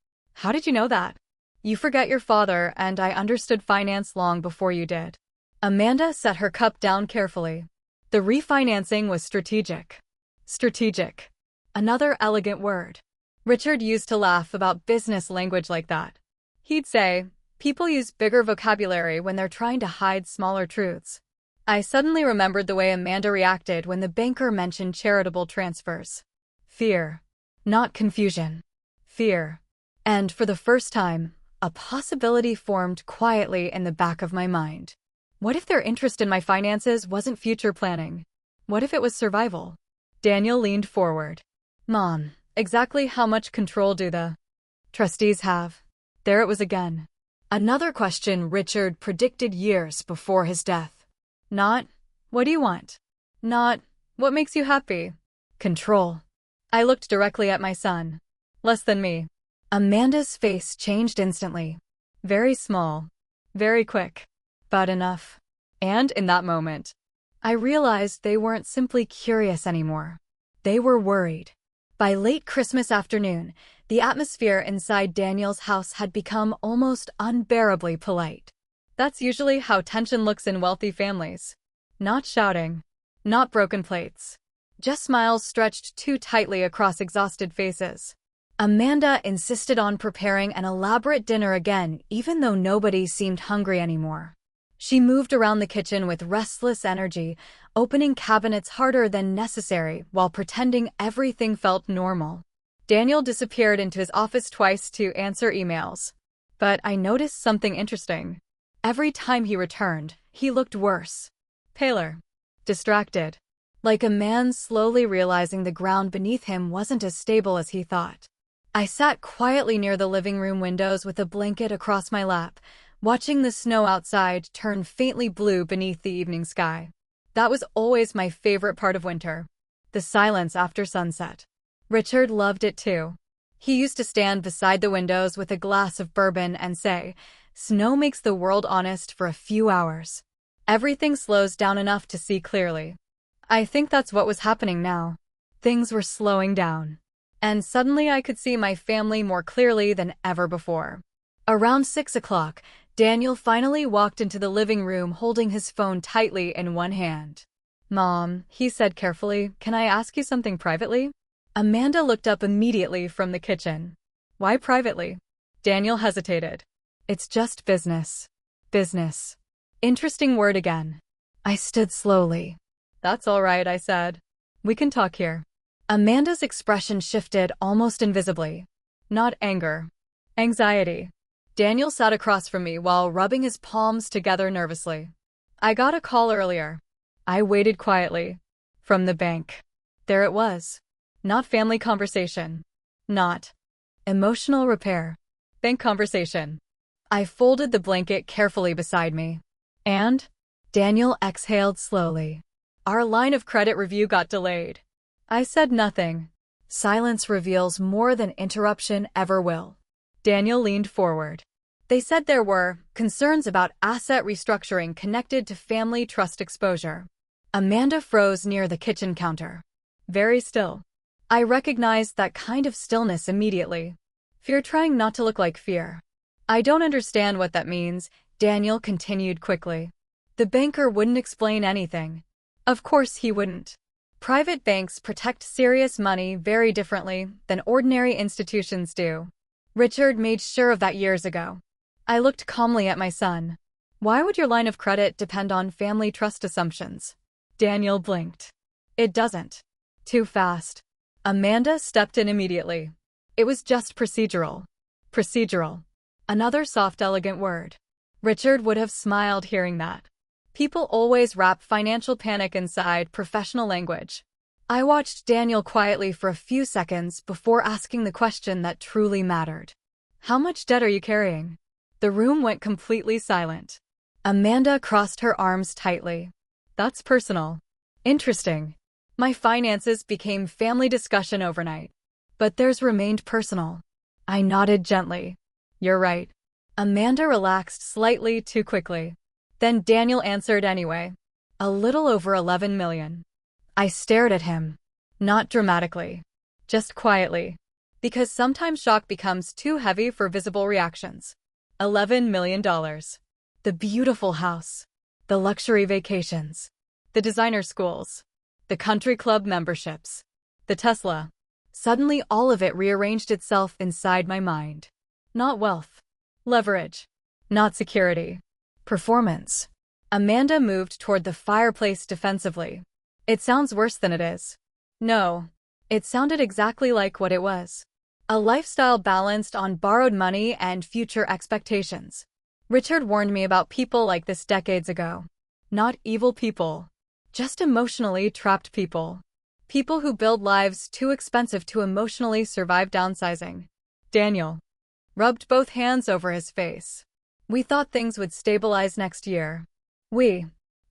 "How did you know that?" "You forget your father, and I understood finance long before you did." Amanda set her cup down carefully. "The refinancing was strategic." Strategic. Another elegant word. Richard used to laugh about business language like that. He'd say, "People use bigger vocabulary when they're trying to hide smaller truths." I suddenly remembered the way Amanda reacted when the banker mentioned charitable transfers. Fear. Not confusion. Fear. And for the first time, a possibility formed quietly in the back of my mind. What if their interest in my finances wasn't future planning? What if it was survival? Daniel leaned forward. "Mom, exactly how much control do the trustees have?" There it was again. Another question Richard predicted years before his death. Not, "What do you want?" Not, "What makes you happy?" Control. I looked directly at my son. Less than me. Amanda's face changed instantly. Very small. Very quick. But enough. And in that moment, I realized they weren't simply curious anymore. They were worried. By late Christmas afternoon, the atmosphere inside Daniel's house had become almost unbearably polite. That's usually how tension looks in wealthy families. Not shouting. Not broken plates. Just smiles stretched too tightly across exhausted faces. Amanda insisted on preparing an elaborate dinner again, even though nobody seemed hungry anymore. She moved around the kitchen with restless energy, opening cabinets harder than necessary while pretending everything felt normal. Daniel disappeared into his office twice to answer emails. But I noticed something interesting. Every time he returned, he looked worse. Paler. Distracted. Like a man slowly realizing the ground beneath him wasn't as stable as he thought. I sat quietly near the living room windows with a blanket across my lap, watching the snow outside turn faintly blue beneath the evening sky. That was always my favorite part of winter. The silence after sunset. Richard loved it too. He used to stand beside the windows with a glass of bourbon and say, "Snow makes the world honest for a few hours. Everything slows down enough to see clearly." I think that's what was happening now. Things were slowing down. And suddenly I could see my family more clearly than ever before. Around 6 o'clock, Daniel finally walked into the living room holding his phone tightly in one hand. "Mom," he said carefully, "can I ask you something privately?" Amanda looked up immediately from the kitchen. "Why privately?" Daniel hesitated. "It's just business." Business. Interesting word again. I stood slowly. "That's all right," I said. We can talk here. Amanda's expression shifted almost invisibly. Not anger. Anxiety. Daniel sat across from me while rubbing his palms together nervously. I got a call earlier. I waited quietly. From the bank. There it was. Not family conversation. Not emotional repair. Bank conversation. I folded the blanket carefully beside me. And Daniel exhaled slowly. Our line of credit review got delayed. I said nothing. Silence reveals more than interruption ever will. Daniel leaned forward. They said there were concerns about asset restructuring connected to family trust exposure. Amanda froze near the kitchen counter. Very still. I recognized that kind of stillness immediately. Fear trying not to look like fear. I don't understand what that means, Daniel continued quickly. The banker wouldn't explain anything. Of course he wouldn't. Private banks protect serious money very differently than ordinary institutions do. Richard made sure of that years ago. I looked calmly at my son. Why would your line of credit depend on family trust assumptions? Daniel blinked. It doesn't. Too fast. Amanda stepped in immediately. It was just procedural. Procedural. Another soft, elegant word. Richard would have smiled hearing that. People always wrap financial panic inside professional language. I watched Daniel quietly for a few seconds before asking the question that truly mattered. How much debt are you carrying? The room went completely silent. Amanda crossed her arms tightly. That's personal. Interesting. My finances became family discussion overnight. But theirs remained personal. I nodded gently. You're right. Amanda relaxed slightly too quickly. Then Daniel answered anyway. A little over 11 million. I stared at him. Not dramatically. Just quietly. Because sometimes shock becomes too heavy for visible reactions. $11 million. The beautiful house. The luxury vacations. The designer schools. The country club memberships. The Tesla. Suddenly all of it rearranged itself inside my mind. Not wealth. Leverage. Not security. Performance. Amanda moved toward the fireplace defensively. It sounds worse than it is. No. It sounded exactly like what it was. A lifestyle balanced on borrowed money and future expectations. Richard warned me about people like this decades ago. Not evil people. Just emotionally trapped people. People who build lives too expensive to emotionally survive downsizing. Daniel rubbed both hands over his face. We thought things would stabilize next year.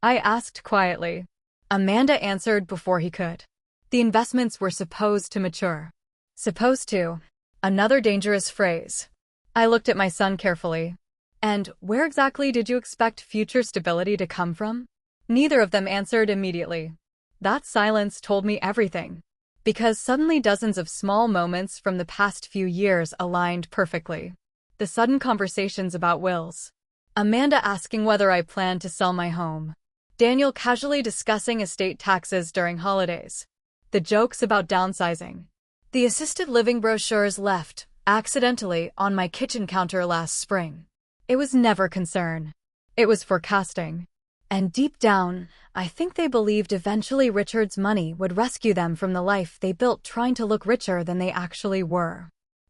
I asked quietly. Amanda answered before he could. The investments were supposed to mature. Supposed to. Another dangerous phrase. I looked at my son carefully. And where exactly did you expect future stability to come from? Neither of them answered immediately. That silence told me everything. Because suddenly dozens of small moments from the past few years aligned perfectly. The sudden conversations about wills. Amanda asking whether I planned to sell my home. Daniel casually discussing estate taxes during holidays. The jokes about downsizing. The assisted living brochures left, accidentally, on my kitchen counter last spring. It was never concern. It was forecasting. And deep down, I think they believed eventually Richard's money would rescue them from the life they built trying to look richer than they actually were.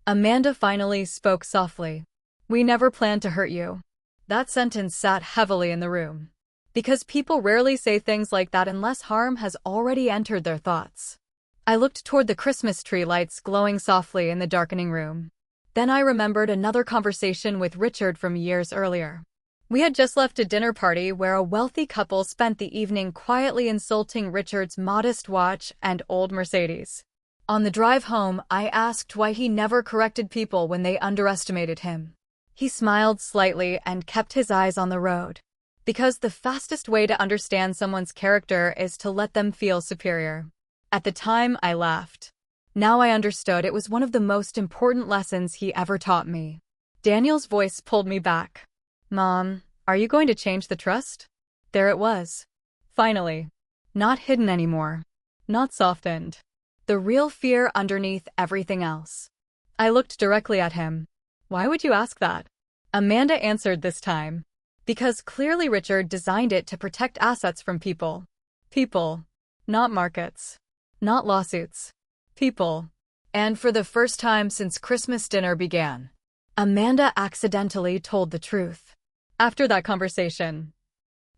Amanda finally spoke softly. We never planned to hurt you. That sentence sat heavily in the room. Because people rarely say things like that unless harm has already entered their thoughts. I looked toward the Christmas tree lights glowing softly in the darkening room. Then I remembered another conversation with Richard from years earlier. We had just left a dinner party where a wealthy couple spent the evening quietly insulting Richard's modest watch and old Mercedes. On the drive home, I asked why he never corrected people when they underestimated him. He smiled slightly and kept his eyes on the road. Because the fastest way to understand someone's character is to let them feel superior. At the time, I laughed. Now I understood it was one of the most important lessons he ever taught me. Daniel's voice pulled me back. Mom, are you going to change the trust? There it was. Finally. Not hidden anymore. Not softened. The real fear underneath everything else. I looked directly at him. Why would you ask that? Amanda answered this time. Because clearly Richard designed it to protect assets from people. People. Not markets. Not lawsuits. People. And for the first time since Christmas dinner began, Amanda accidentally told the truth. After that conversation,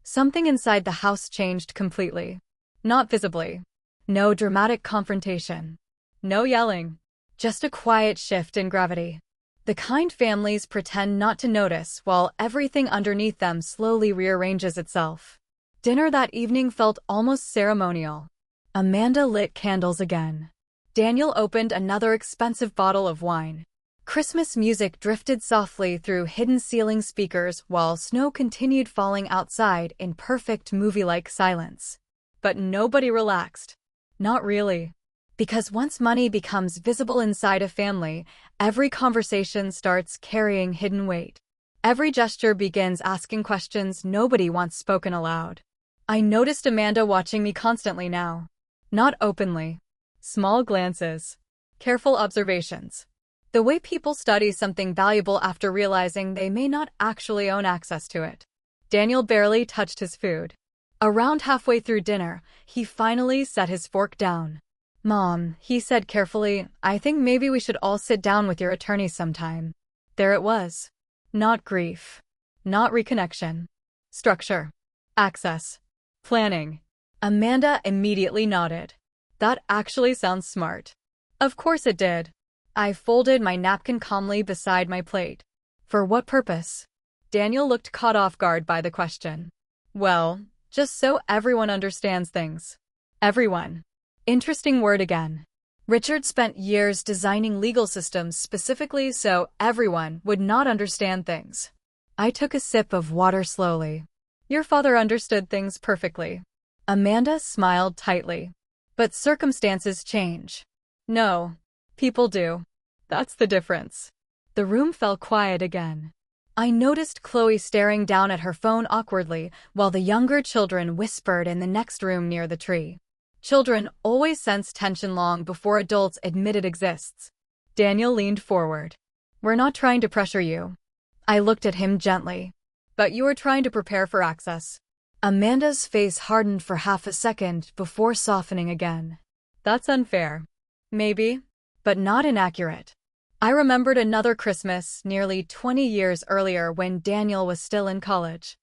something inside the house changed completely. Not visibly. No dramatic confrontation. No yelling. Just a quiet shift in gravity. The kind families pretend not to notice while everything underneath them slowly rearranges itself. Dinner that evening felt almost ceremonial. Amanda lit candles again. Daniel opened another expensive bottle of wine. Christmas music drifted softly through hidden ceiling speakers while snow continued falling outside in perfect movie-like silence. But nobody relaxed. Not really. Because once money becomes visible inside a family, every conversation starts carrying hidden weight. Every gesture begins asking questions nobody wants spoken aloud. I noticed Amanda watching me constantly now. Not openly. Small glances. Careful observations. The way people study something valuable after realizing they may not actually own access to it. Daniel barely touched his food. Around halfway through dinner, he finally set his fork down. "Mom," he said carefully, "I think maybe we should all sit down with your attorney sometime." There it was. Not grief. Not reconnection. Structure. Access. Planning. Amanda immediately nodded. That actually sounds smart. Of course it did. I folded my napkin calmly beside my plate. For what purpose? Daniel looked caught off guard by the question. Well, just so everyone understands things. Everyone. Interesting word again. Richard spent years designing legal systems specifically so everyone would not understand things. I took a sip of water slowly. Your father understood things perfectly. Amanda smiled tightly. But circumstances change. No, people do. That's the difference. The room fell quiet again. I noticed Chloe staring down at her phone awkwardly while the younger children whispered in the next room near the tree. Children always sense tension long before adults admit it exists. Daniel leaned forward. We're not trying to pressure you. I looked at him gently. But you are trying to prepare for access. Amanda's face hardened for half a second before softening again. That's unfair. Maybe, but not inaccurate. I remembered another Christmas nearly 20 years earlier when Daniel was still in college.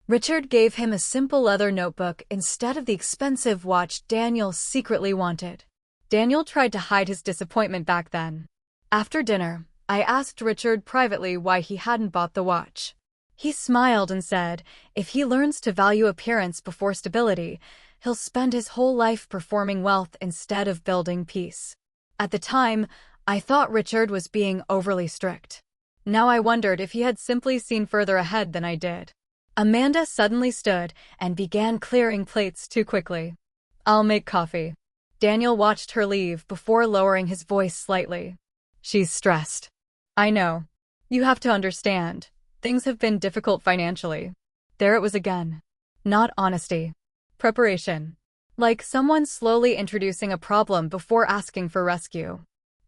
Richard gave him a simple leather notebook instead of the expensive watch Daniel secretly wanted. Daniel tried to hide his disappointment back then. After dinner, I asked Richard privately why he hadn't bought the watch. He smiled and said, if he learns to value appearance before stability, he'll spend his whole life performing wealth instead of building peace. At the time, I thought Richard was being overly strict. Now I wondered if he had simply seen further ahead than I did. Amanda suddenly stood and began clearing plates too quickly. I'll make coffee. Daniel watched her leave before lowering his voice slightly. She's stressed. I know. You have to understand. Things have been difficult financially. There it was again. Not honesty. Preparation. Like someone slowly introducing a problem before asking for rescue.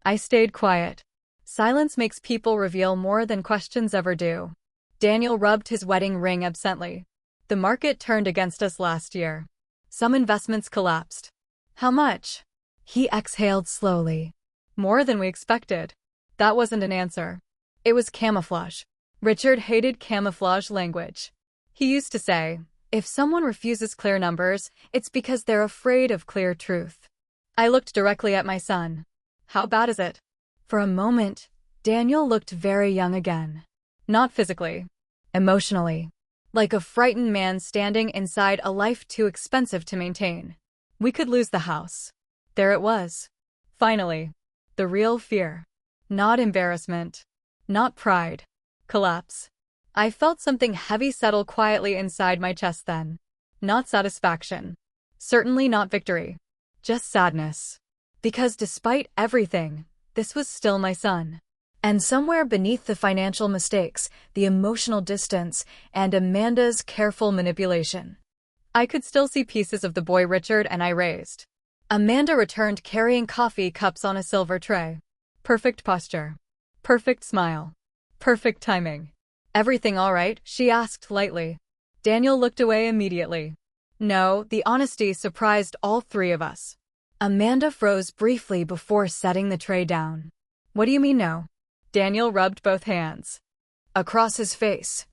I stayed quiet. Silence makes people reveal more than questions ever do. Daniel rubbed his wedding ring absently. The market turned against us last year. Some investments collapsed. How much? He exhaled slowly. More than we expected. That wasn't an answer. It was camouflage. Richard hated camouflage language. He used to say, if someone refuses clear numbers, it's because they're afraid of clear truth. I looked directly at my son. How bad is it? For a moment, Daniel looked very young again. Not physically. Emotionally. Like a frightened man standing inside a life too expensive to maintain. We could lose the house. There it was. Finally. The real fear. Not embarrassment. Not pride. Collapse. I felt something heavy settle quietly inside my chest then. Not satisfaction. Certainly not victory. Just sadness. Because despite everything, this was still my son. And somewhere beneath the financial mistakes, the emotional distance, and Amanda's careful manipulation, I could still see pieces of the boy Richard and I raised. Amanda returned carrying coffee cups on a silver tray. Perfect posture. Perfect smile. Perfect timing. Everything all right? She asked lightly. Daniel looked away immediately. No, the honesty surprised all three of us. Amanda froze briefly before setting the tray down. What do you mean no? Daniel rubbed both hands across his face.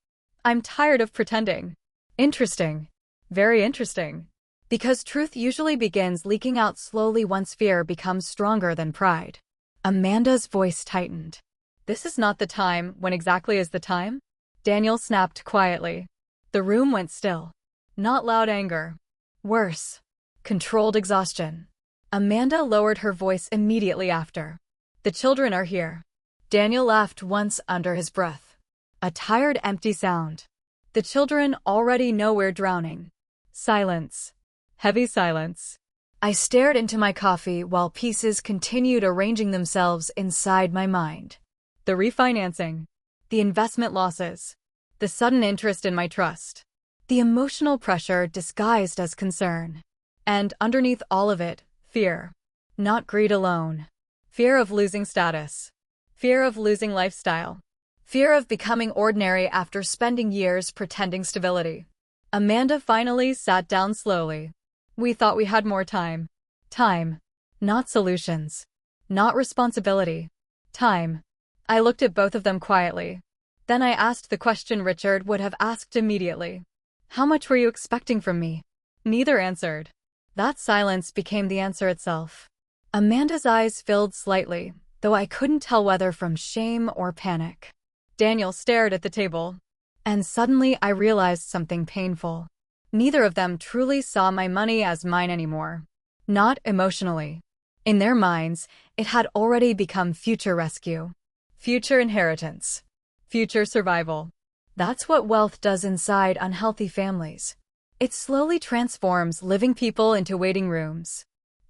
I'm tired of pretending. Interesting. Very interesting. Because truth usually begins leaking out slowly once fear becomes stronger than pride. Amanda's voice tightened. This is not the time. When exactly is the time? Daniel snapped quietly. The room went still. Not loud anger. Worse. Controlled exhaustion. Amanda lowered her voice immediately after. The children are here. Daniel laughed once under his breath. A tired, empty sound. The children already know we're drowning. Silence. Heavy silence. I stared into my coffee while pieces continued arranging themselves inside my mind. The refinancing. The investment losses. The sudden interest in my trust. The emotional pressure disguised as concern. And underneath all of it, fear. Not greed alone. Fear of losing status. Fear of losing lifestyle. Fear of becoming ordinary after spending years pretending stability. Amanda finally sat down slowly. We thought we had more time. Time. Not solutions. Not responsibility. Time. I looked at both of them quietly. Then I asked the question Richard would have asked immediately. How much were you expecting from me? Neither answered. That silence became the answer itself. Amanda's eyes filled slightly, though I couldn't tell whether from shame or panic. Daniel stared at the table. And suddenly I realized something painful. Neither of them truly saw my money as mine anymore. Not emotionally. In their minds, it had already become future rescue. Future inheritance. Future survival. That's what wealth does inside unhealthy families. It slowly transforms living people into waiting rooms.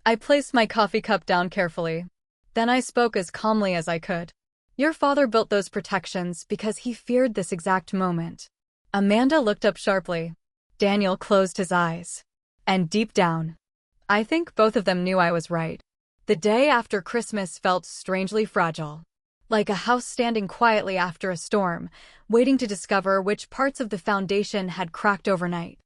I placed my coffee cup down carefully. Then I spoke as calmly as I could. Your father built those protections because he feared this exact moment. Amanda looked up sharply. Daniel closed his eyes. And deep down, I think both of them knew I was right. The day after Christmas felt strangely fragile. Like a house standing quietly after a storm, waiting to discover which parts of the foundation had cracked overnight.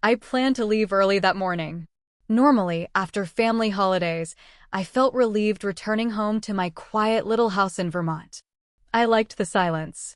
I planned to leave early that morning. Normally, after family holidays, I felt relieved returning home to my quiet little house in Vermont. I liked the silence.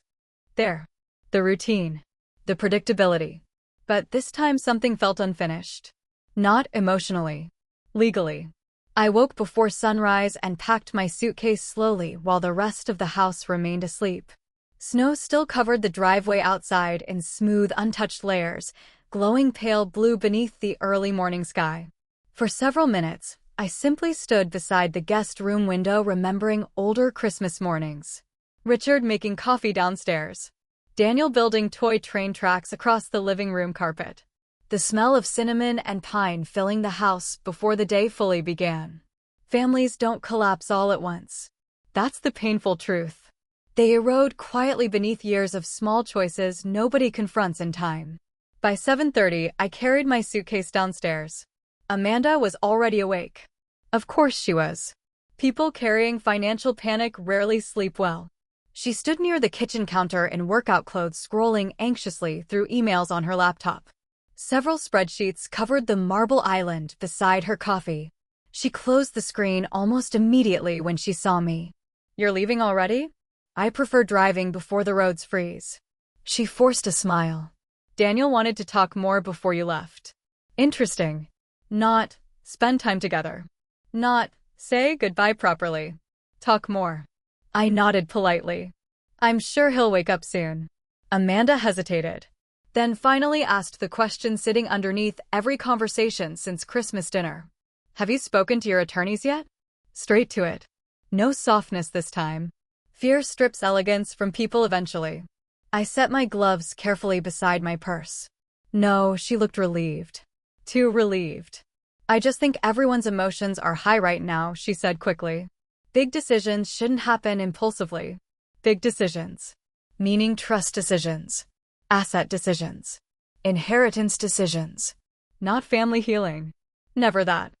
There. The routine. The predictability. But this time something felt unfinished. Not emotionally. Legally. I woke before sunrise and packed my suitcase slowly while the rest of the house remained asleep. Snow still covered the driveway outside in smooth, untouched layers, glowing pale blue beneath the early morning sky. For several minutes, I simply stood beside the guest room window remembering older Christmas mornings. Richard making coffee downstairs. Daniel building toy train tracks across the living room carpet. The smell of cinnamon and pine filling the house before the day fully began. Families don't collapse all at once. That's the painful truth. They erode quietly beneath years of small choices nobody confronts in time. By 7:30, I carried my suitcase downstairs. Amanda was already awake. Of course she was. People carrying financial panic rarely sleep well. She stood near the kitchen counter in workout clothes scrolling anxiously through emails on her laptop. Several spreadsheets covered the marble island beside her coffee. She closed the screen almost immediately when she saw me. You're leaving already? I prefer driving before the roads freeze. She forced a smile. Daniel wanted to talk more before you left. Interesting. Not, spend time together. Not, say goodbye properly. Talk more. I nodded politely. I'm sure he'll wake up soon. Amanda hesitated. Then finally asked the question sitting underneath every conversation since Christmas dinner. Have you spoken to your attorneys yet? Straight to it. No softness this time. Fear strips elegance from people eventually. I set my gloves carefully beside my purse. No, she looked relieved. Too relieved. I just think everyone's emotions are high right now, she said quickly. Big decisions shouldn't happen impulsively. Big decisions. Meaning trust decisions. Asset decisions. Inheritance decisions. Not family healing. Never that.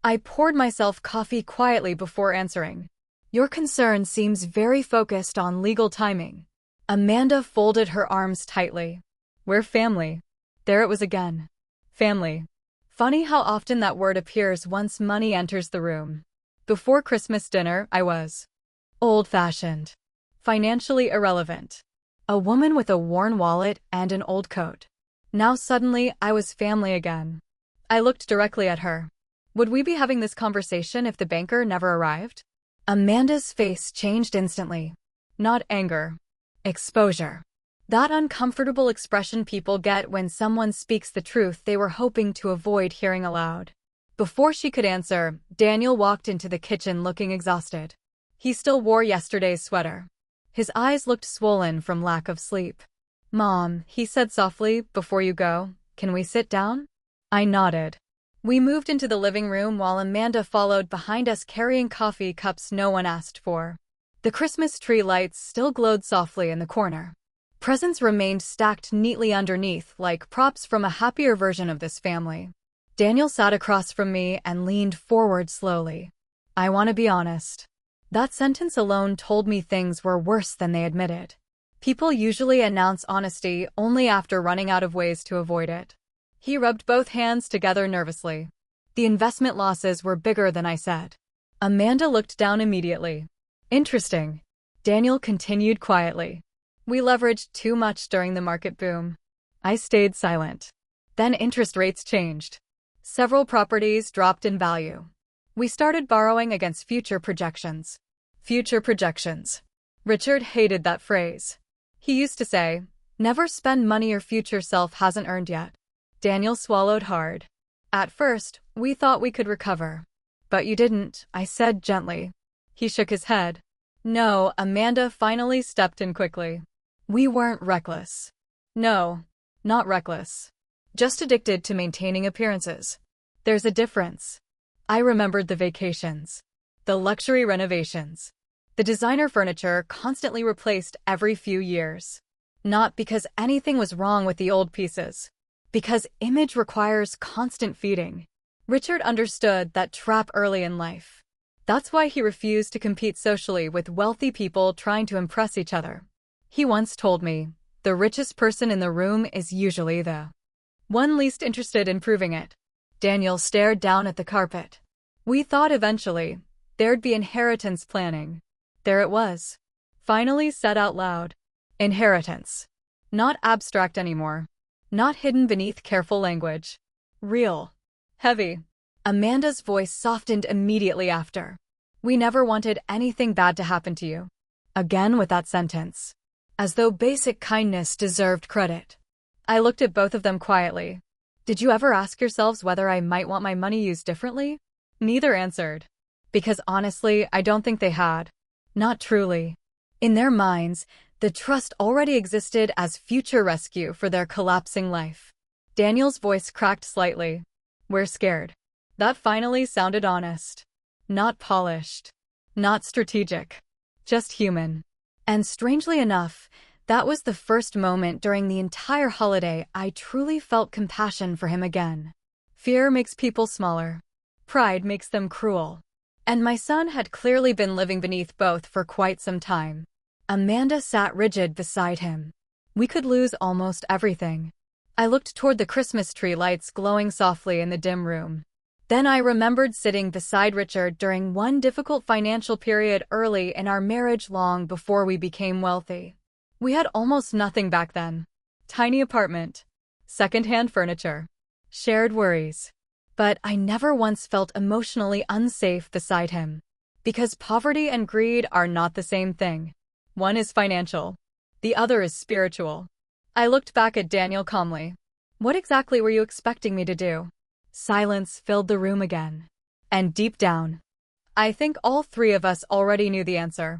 I poured myself coffee quietly before answering. Your concern seems very focused on legal timing. Amanda folded her arms tightly. We're family. There it was again. Family. Funny how often that word appears once money enters the room. Before Christmas dinner, I was old-fashioned, financially irrelevant, a woman with a worn wallet and an old coat. Now suddenly, I was family again. I looked directly at her. Would we be having this conversation if the banker never arrived? Amanda's face changed instantly. Not anger. Exposure. That uncomfortable expression people get when someone speaks the truth they were hoping to avoid hearing aloud. Before she could answer, Daniel walked into the kitchen looking exhausted. He still wore yesterday's sweater. His eyes looked swollen from lack of sleep. "Mom," he said softly, "before you go, can we sit down?" I nodded. We moved into the living room while Amanda followed behind us carrying coffee cups no one asked for. The Christmas tree lights still glowed softly in the corner. Presents remained stacked neatly underneath, like props from a happier version of this family. Daniel sat across from me and leaned forward slowly. "I want to be honest." That sentence alone told me things were worse than they admitted. People usually announce honesty only after running out of ways to avoid it. He rubbed both hands together nervously. The investment losses were bigger than I said. Amanda looked down immediately. "Interesting." Daniel continued quietly. "We leveraged too much during the market boom." I stayed silent. Then interest rates changed. Several properties dropped in value. We started borrowing against future projections. Future projections. Richard hated that phrase. He used to say, "Never spend money your future self hasn't earned yet." Daniel swallowed hard. "At first, we thought we could recover." "But you didn't," I said gently. He shook his head. "No," Amanda finally stepped in quickly. "We weren't reckless." "No, not reckless. Just addicted to maintaining appearances. There's a difference." I remembered the vacations, the luxury renovations, the designer furniture constantly replaced every few years. Not because anything was wrong with the old pieces, because image requires constant feeding. Richard understood that trap early in life. That's why he refused to compete socially with wealthy people trying to impress each other. He once told me, "The richest person in the room is usually the one least interested in proving it." Daniel stared down at the carpet. "We thought eventually there'd be inheritance planning." There it was. Finally said out loud. Inheritance. Not abstract anymore. Not hidden beneath careful language. Real. Heavy. Amanda's voice softened immediately after. "We never wanted anything bad to happen to you." Again with that sentence. As though basic kindness deserved credit. I looked at both of them quietly. "Did you ever ask yourselves whether I might want my money used differently?" Neither answered. Because honestly, I don't think they had. Not truly. In their minds, the trust already existed as future rescue for their collapsing life. Daniel's voice cracked slightly. "We're scared." That finally sounded honest. Not polished. Not strategic. Just human. And strangely enough, that was the first moment during the entire holiday I truly felt compassion for him again. Fear makes people smaller. Pride makes them cruel. And my son had clearly been living beneath both for quite some time. Amanda sat rigid beside him. We could lose almost everything. I looked toward the Christmas tree lights glowing softly in the dim room. Then I remembered sitting beside Richard during one difficult financial period early in our marriage long before we became wealthy. We had almost nothing back then. Tiny apartment. Second-hand furniture. Shared worries. But I never once felt emotionally unsafe beside him. Because poverty and greed are not the same thing. One is financial. The other is spiritual. I looked back at Daniel calmly. "What exactly were you expecting me to do?" Silence filled the room again. And deep down, I think all three of us already knew the answer.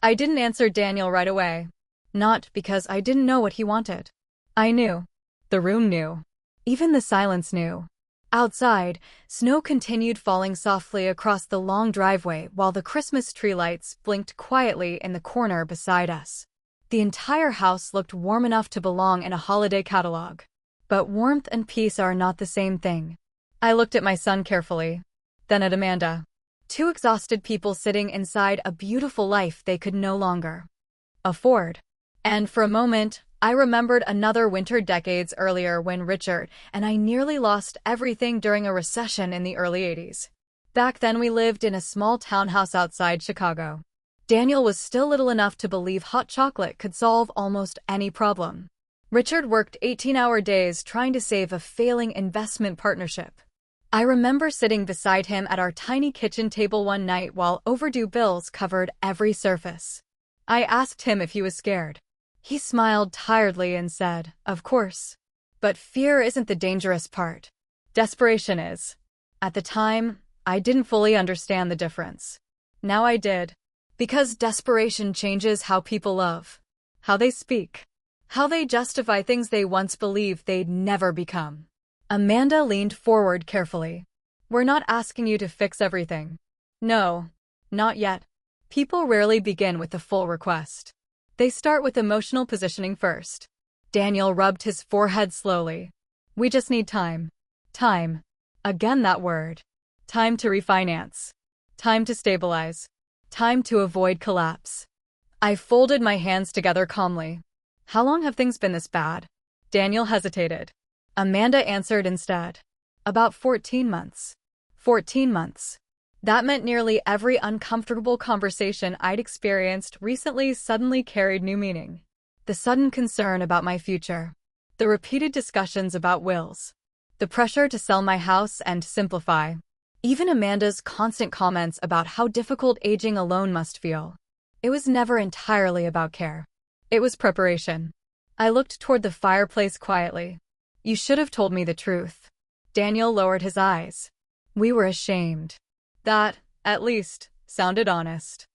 I didn't answer Daniel right away. Not because I didn't know what he wanted. I knew. The room knew. Even the silence knew. Outside, snow continued falling softly across the long driveway while the Christmas tree lights blinked quietly in the corner beside us. The entire house looked warm enough to belong in a holiday catalog. But warmth and peace are not the same thing. I looked at my son carefully, then at Amanda. Two exhausted people sitting inside a beautiful life they could no longer afford. And for a moment, I remembered another winter decades earlier when Richard and I nearly lost everything during a recession in the early 80s. Back then we lived in a small townhouse outside Chicago. Daniel was still little enough to believe hot chocolate could solve almost any problem. Richard worked 18-hour days trying to save a failing investment partnership. I remember sitting beside him at our tiny kitchen table one night while overdue bills covered every surface. I asked him if he was scared. He smiled tiredly and said, "Of course. But fear isn't the dangerous part. Desperation is." At the time, I didn't fully understand the difference. Now I did. Because desperation changes how people love, how they speak, how they justify things they once believed they'd never become. Amanda leaned forward carefully. "We're not asking you to fix everything. No, not yet. People rarely begin with the full request. They start with emotional positioning first." Daniel rubbed his forehead slowly. "We just need time. Time. Again that word. Time to refinance. Time to stabilize. Time to avoid collapse." I folded my hands together calmly. "How long have things been this bad?" Daniel hesitated. Amanda answered instead. "About 14 months. 14 months. That meant nearly every uncomfortable conversation I'd experienced recently suddenly carried new meaning. The sudden concern about my future. The repeated discussions about wills. The pressure to sell my house and simplify. Even Amanda's constant comments about how difficult aging alone must feel. It was never entirely about care. It was preparation. I looked toward the fireplace quietly. "You should have told me the truth." Daniel lowered his eyes. "We were ashamed." That, at least, sounded honest.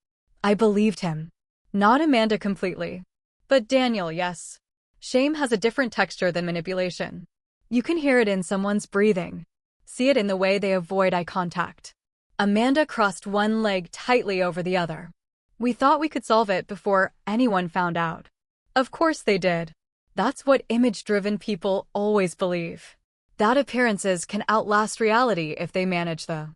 I believed him. Not Amanda completely. But Daniel, yes. Shame has a different texture than manipulation. You can hear it in someone's breathing. See it in the way they avoid eye contact. Amanda crossed one leg tightly over the other. "We thought we could solve it before anyone found out." Of course they did. That's what image-driven people always believe. That appearances can outlast reality if they manage the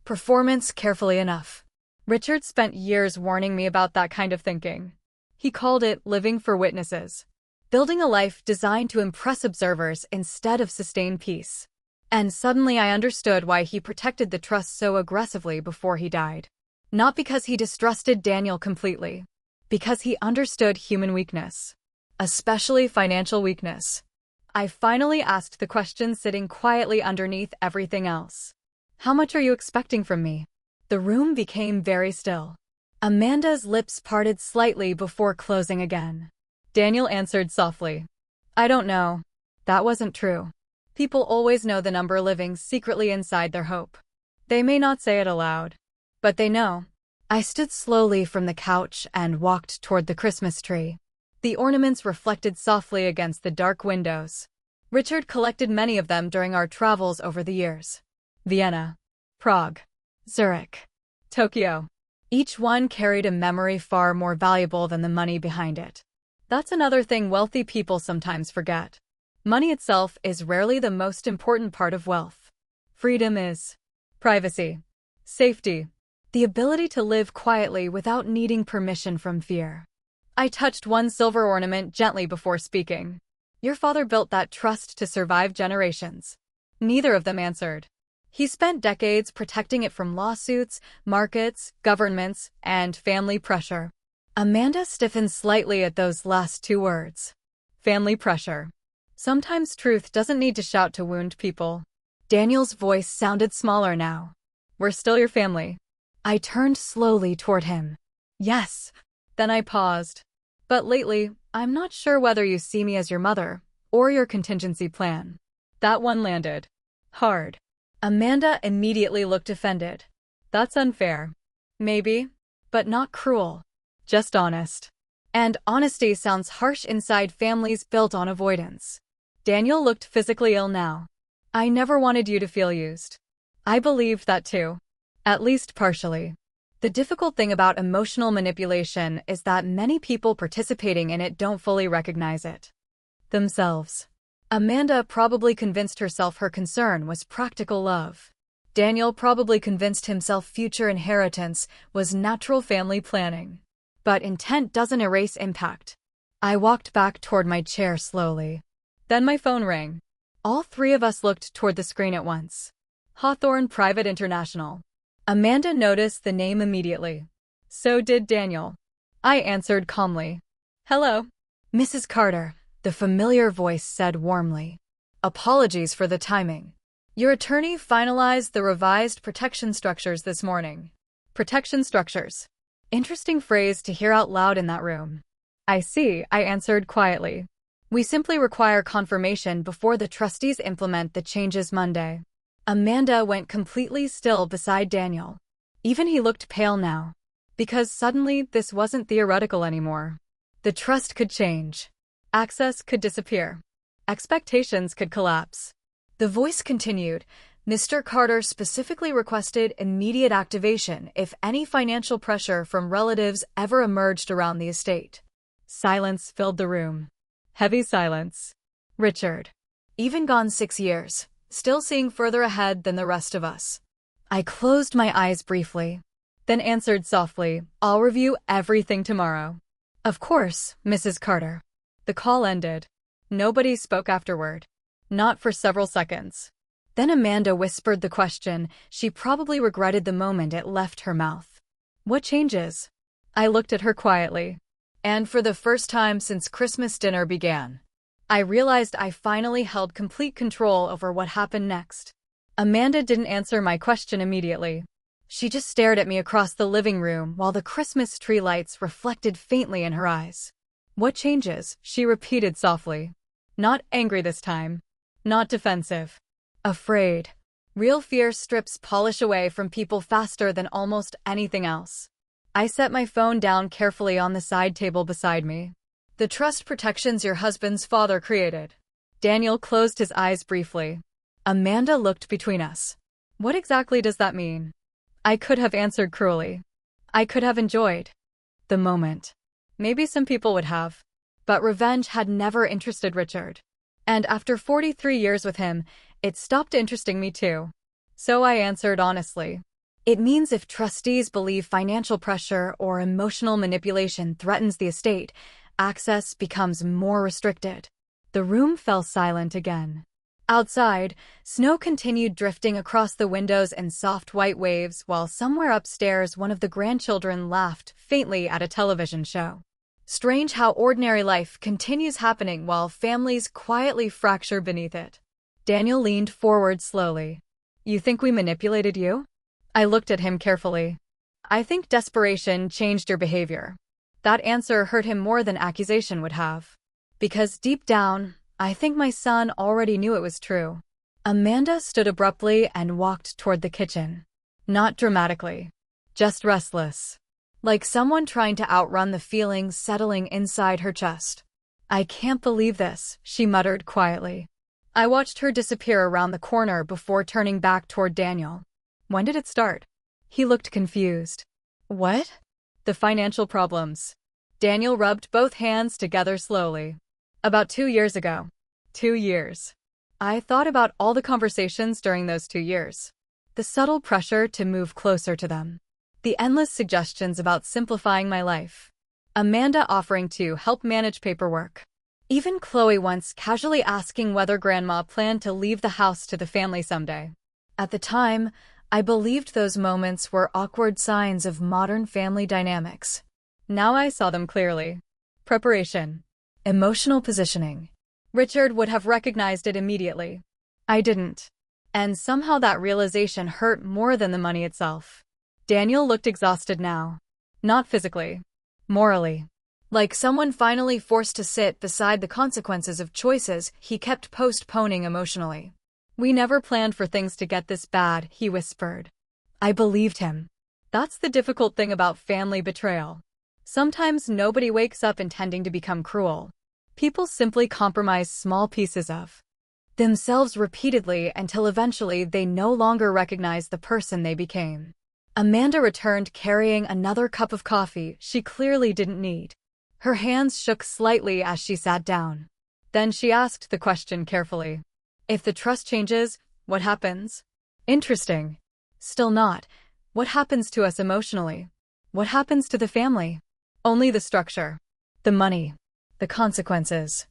performance carefully enough. Richard spent years warning me about that kind of thinking. He called it living for witnesses. Building a life designed to impress observers instead of sustain peace. And suddenly I understood why he protected the trust so aggressively before he died. Not because he distrusted Daniel completely. Because he understood human weakness. Especially financial weakness. I finally asked the question sitting quietly underneath everything else. "How much are you expecting from me?" The room became very still. Amanda's lips parted slightly before closing again. Daniel answered softly. "I don't know. That wasn't true. People always know the number living secretly inside their hope. They may not say it aloud, but they know." I stood slowly from the couch and walked toward the Christmas tree. The ornaments reflected softly against the dark windows. Richard collected many of them during our travels over the years. Vienna, Prague, Zurich, Tokyo. Each one carried a memory far more valuable than the money behind it. That's another thing wealthy people sometimes forget. Money itself is rarely the most important part of wealth. Freedom is. Privacy. Safety. The ability to live quietly without needing permission from fear. I touched one silver ornament gently before speaking. "Your father built that trust to survive generations." Neither of them answered. He spent decades protecting it from lawsuits, markets, governments, and family pressure. Amanda stiffened slightly at those last two words. Family pressure. Sometimes truth doesn't need to shout to wound people. Daniel's voice sounded smaller now. "We're still your family." I turned slowly toward him. "Yes." Then I paused. "But lately, I'm not sure whether you see me as your mother or your contingency plan." That one landed hard. Amanda immediately looked offended. "That's unfair." "Maybe, but not cruel. Just honest." And honesty sounds harsh inside families built on avoidance. Daniel looked physically ill now. "I never wanted you to feel used." I believed that too. At least partially. The difficult thing about emotional manipulation is that many people participating in it don't fully recognize it themselves. Amanda probably convinced herself her concern was practical love. Daniel probably convinced himself future inheritance was natural family planning. But intent doesn't erase impact. I walked back toward my chair slowly. Then my phone rang. All three of us looked toward the screen at once. Hawthorne Private International. Amanda noticed the name immediately. So did Daniel. I answered calmly. Hello. Mrs. Carter, the familiar voice said warmly. Apologies for the timing. Your attorney finalized the revised protection structures this morning. Protection structures. Interesting phrase to hear out loud in that room. I see, I answered quietly. We simply require confirmation before the trustees implement the changes Monday. Amanda went completely still beside Daniel. Even he looked pale now. Because suddenly this wasn't theoretical anymore. The trust could change. Access could disappear. Expectations could collapse. The voice continued. Mr. Carter specifically requested immediate activation if any financial pressure from relatives ever emerged around the estate. Silence filled the room. Heavy silence. Richard. Even gone 6 years, still seeing further ahead than the rest of us. I closed my eyes briefly, then answered softly, I'll review everything tomorrow. Of course, Mrs. Carter. The call ended. Nobody spoke afterward. Not for several seconds. Then Amanda whispered the question she probably regretted the moment it left her mouth. What changes? I looked at her quietly. And for the first time since Christmas dinner began, I realized I finally held complete control over what happened next. Amanda didn't answer my question immediately. She just stared at me across the living room while the Christmas tree lights reflected faintly in her eyes. What changes? She repeated softly. Not angry this time. Not defensive. Afraid. Real fear strips polish away from people faster than almost anything else. I set my phone down carefully on the side table beside me. The trust protections your husband's father created. Daniel closed his eyes briefly. Amanda looked between us. What exactly does that mean? I could have answered cruelly. I could have enjoyed the moment. Maybe some people would have. But revenge had never interested Richard. And after 43 years with him, it stopped interesting me too. So I answered honestly. It means if trustees believe financial pressure or emotional manipulation threatens the estate, access becomes more restricted. The room fell silent again. Outside, snow continued drifting across the windows in soft white waves while somewhere upstairs one of the grandchildren laughed faintly at a television show. Strange how ordinary life continues happening while families quietly fracture beneath it. Daniel leaned forward slowly. You think we manipulated you? I looked at him carefully. I think desperation changed your behavior. That answer hurt him more than accusation would have. Because deep down, I think my son already knew it was true. Amanda stood abruptly and walked toward the kitchen. Not dramatically. Just restless. Like someone trying to outrun the feelings settling inside her chest. I can't believe this, she muttered quietly. I watched her disappear around the corner before turning back toward Daniel. When did it start? He looked confused. What? The financial problems. Daniel rubbed both hands together slowly. About 2 years ago. 2 years. I thought about all the conversations during those 2 years. The subtle pressure to move closer to them. The endless suggestions about simplifying my life. Amanda offering to help manage paperwork. Even Chloe once casually asking whether Grandma planned to leave the house to the family someday. At the time, I believed those moments were awkward signs of modern family dynamics. Now I saw them clearly. Preparation. Emotional positioning. Richard would have recognized it immediately. I didn't. And somehow that realization hurt more than the money itself. Daniel looked exhausted now. Not physically. Morally. Like someone finally forced to sit beside the consequences of choices he kept postponing emotionally. We never planned for things to get this bad, he whispered. I believed him. That's the difficult thing about family betrayal. Sometimes nobody wakes up intending to become cruel. People simply compromise small pieces of themselves repeatedly until eventually they no longer recognize the person they became. Amanda returned carrying another cup of coffee she clearly didn't need. Her hands shook slightly as she sat down. Then she asked the question carefully. If the trust changes, what happens? Interesting. Still not. What happens to us emotionally? What happens to the family? Only the structure. The money. The consequences.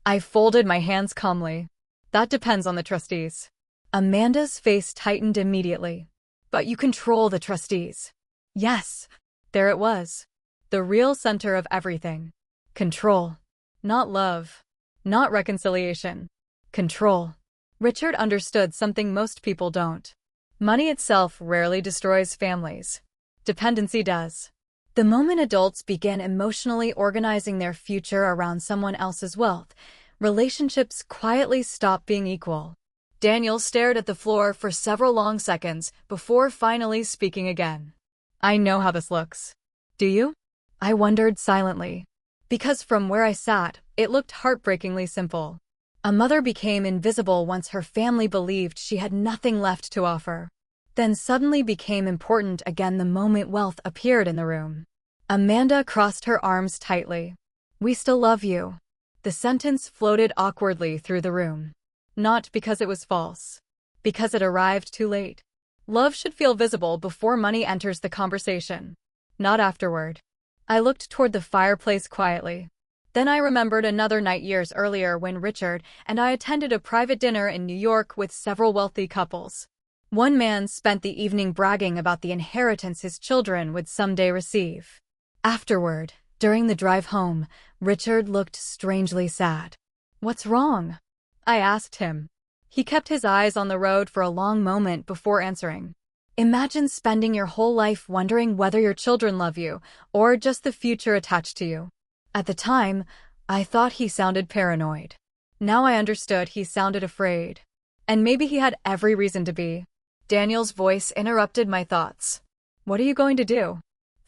I folded my hands calmly. That depends on the trustees. Amanda's face tightened immediately. But you control the trustees. Yes, there it was. The real center of everything. Control. Not love. Not reconciliation. Control. Richard understood something most people don't. Money itself rarely destroys families. Dependency does. The moment adults begin emotionally organizing their future around someone else's wealth, relationships quietly stop being equal. Daniel stared at the floor for several long seconds before finally speaking again. I know how this looks. Do you? I wondered silently. Because from where I sat, it looked heartbreakingly simple. A mother became invisible once her family believed she had nothing left to offer. Then suddenly became important again the moment wealth appeared in the room. Amanda crossed her arms tightly. We still love you. The sentence floated awkwardly through the room. Not because it was false. Because it arrived too late. Love should feel visible before money enters the conversation. Not afterward. I looked toward the fireplace quietly. Then I remembered another night years earlier when Richard and I attended a private dinner in New York with several wealthy couples. One man spent the evening bragging about the inheritance his children would someday receive. Afterward, during the drive home, Richard looked strangely sad. What's wrong? I asked him. He kept his eyes on the road for a long moment before answering. Imagine spending your whole life wondering whether your children love you or just the future attached to you. At the time, I thought he sounded paranoid. Now I understood he sounded afraid. And maybe he had every reason to be. Daniel's voice interrupted my thoughts. What are you going to do?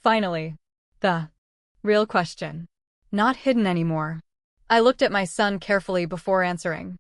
Finally. The real question. Not hidden anymore. I looked at my son carefully before answering.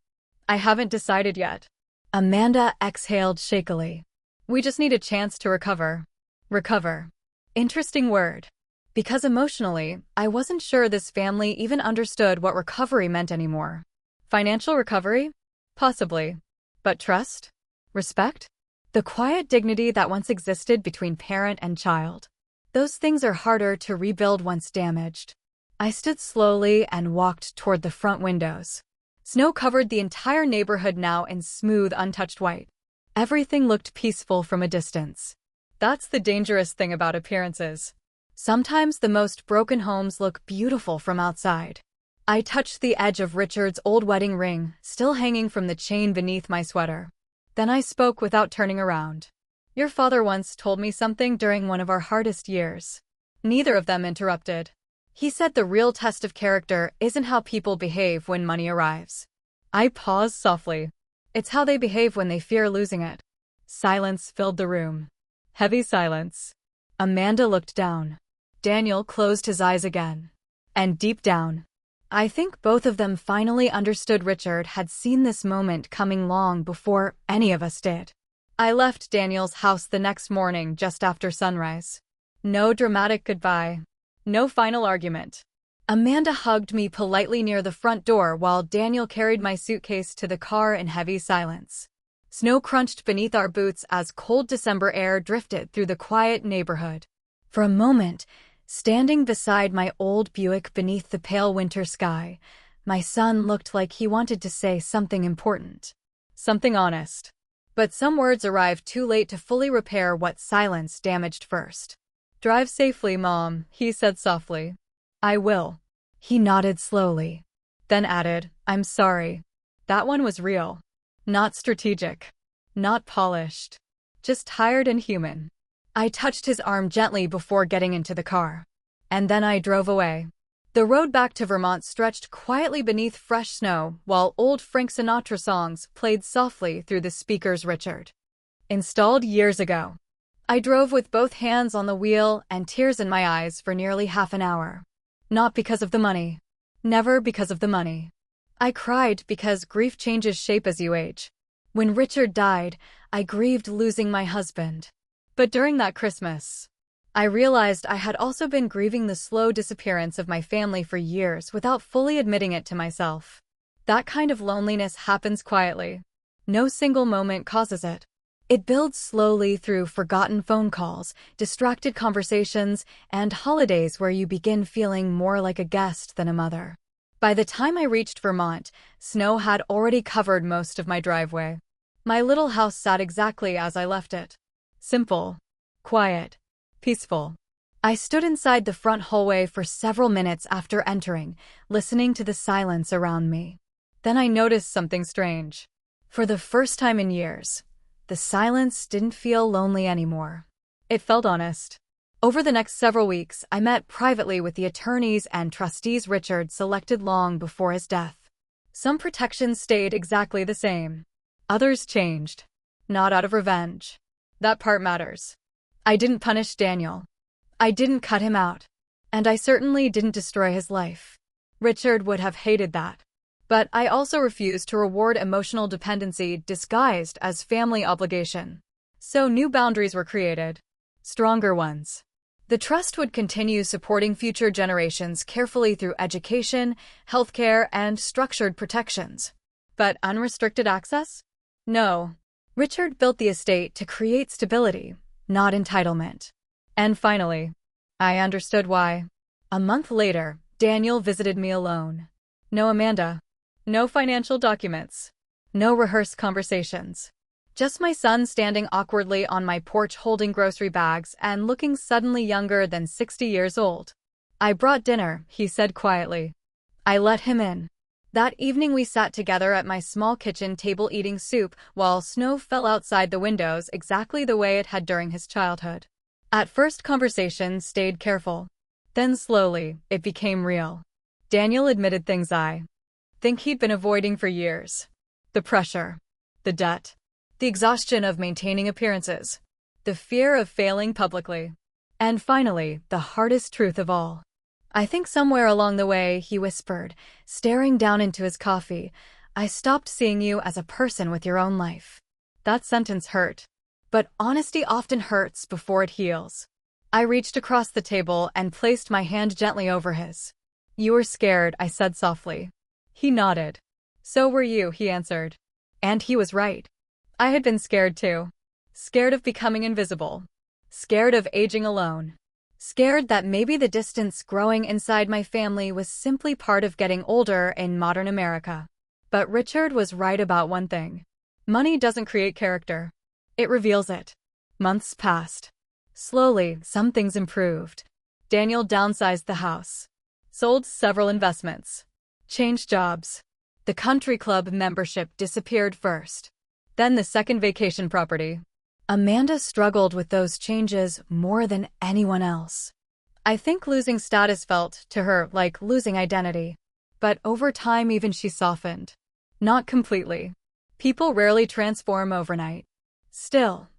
I haven't decided yet. Amanda exhaled shakily. We just need a chance to recover. Recover. Interesting word. Because emotionally, I wasn't sure this family even understood what recovery meant anymore. Financial recovery? Possibly. But trust? Respect? The quiet dignity that once existed between parent and child. Those things are harder to rebuild once damaged. I stood slowly and walked toward the front windows. Snow covered the entire neighborhood now in smooth, untouched white. Everything looked peaceful from a distance. That's the dangerous thing about appearances. Sometimes the most broken homes look beautiful from outside. I touched the edge of Richard's old wedding ring, still hanging from the chain beneath my sweater. Then I spoke without turning around. Your father once told me something during one of our hardest years. Neither of them interrupted. He said the real test of character isn't how people behave when money arrives. I paused softly. It's how they behave when they fear losing it. Silence filled the room. Heavy silence. Amanda looked down. Daniel closed his eyes again. And deep down, I think both of them finally understood Richard had seen this moment coming long before any of us did. I left Daniel's house the next morning just after sunrise. No dramatic goodbye. No final argument. Amanda hugged me politely near the front door while Daniel carried my suitcase to the car in heavy silence. Snow crunched beneath our boots as cold December air drifted through the quiet neighborhood. For a moment, standing beside my old Buick beneath the pale winter sky, my son looked like he wanted to say something important. Something honest. But some words arrived too late to fully repair what silence damaged first. Drive safely, Mom, he said softly. I will. He nodded slowly. Then added, I'm sorry. That one was real. Not strategic. Not polished. Just tired and human. I touched his arm gently before getting into the car. And then I drove away. The road back to Vermont stretched quietly beneath fresh snow while old Frank Sinatra songs played softly through the speakers Richard installed years ago. I drove with both hands on the wheel and tears in my eyes for nearly half an hour. Not because of the money. Never because of the money. I cried because grief changes shape as you age. When Richard died, I grieved losing my husband. But during that Christmas, I realized I had also been grieving the slow disappearance of my family for years without fully admitting it to myself. That kind of loneliness happens quietly. No single moment causes it. It builds slowly through forgotten phone calls, distracted conversations, and holidays where you begin feeling more like a guest than a mother. By the time I reached Vermont, snow had already covered most of my driveway. My little house sat exactly as I left it. Simple, quiet, peaceful. I stood inside the front hallway for several minutes after entering, listening to the silence around me. Then I noticed something strange. For the first time in years, the silence didn't feel lonely anymore. It felt honest. Over the next several weeks, I met privately with the attorneys and trustees Richard selected long before his death. Some protections stayed exactly the same. Others changed. Not out of revenge. That part matters. I didn't punish Daniel. I didn't cut him out. And I certainly didn't destroy his life. Richard would have hated that. But I also refused to reward emotional dependency disguised as family obligation. So new boundaries were created. Stronger ones. The trust would continue supporting future generations carefully through education, healthcare, and structured protections. But unrestricted access? No. Richard built the estate to create stability, not entitlement. And finally, I understood why. A month later, Daniel visited me alone. No Amanda. No financial documents. No rehearsed conversations. Just my son standing awkwardly on my porch holding grocery bags and looking suddenly younger than 60 years old. I brought dinner, he said quietly. I let him in. That evening we sat together at my small kitchen table eating soup while snow fell outside the windows exactly the way it had during his childhood. At first conversation stayed careful. Then slowly, it became real. Daniel admitted things I think he'd been avoiding for years. The pressure. The debt. The exhaustion of maintaining appearances. The fear of failing publicly. And finally, the hardest truth of all. I think somewhere along the way, he whispered, staring down into his coffee, I stopped seeing you as a person with your own life. That sentence hurt. But honesty often hurts before it heals. I reached across the table and placed my hand gently over his. You were scared, I said softly. He nodded. So were you, he answered. And he was right. I had been scared too. Scared of becoming invisible. Scared of aging alone. Scared that maybe the distance growing inside my family was simply part of getting older in modern America. But Richard was right about one thing. Money doesn't create character. It reveals it. Months passed. Slowly, some things improved. Daniel downsized the house. Sold several investments. Changed jobs. The country club membership disappeared first. Then the second vacation property. Amanda struggled with those changes more than anyone else. I think losing status felt, to her, like losing identity. But over time even she softened. Not completely. People rarely transform overnight. Still,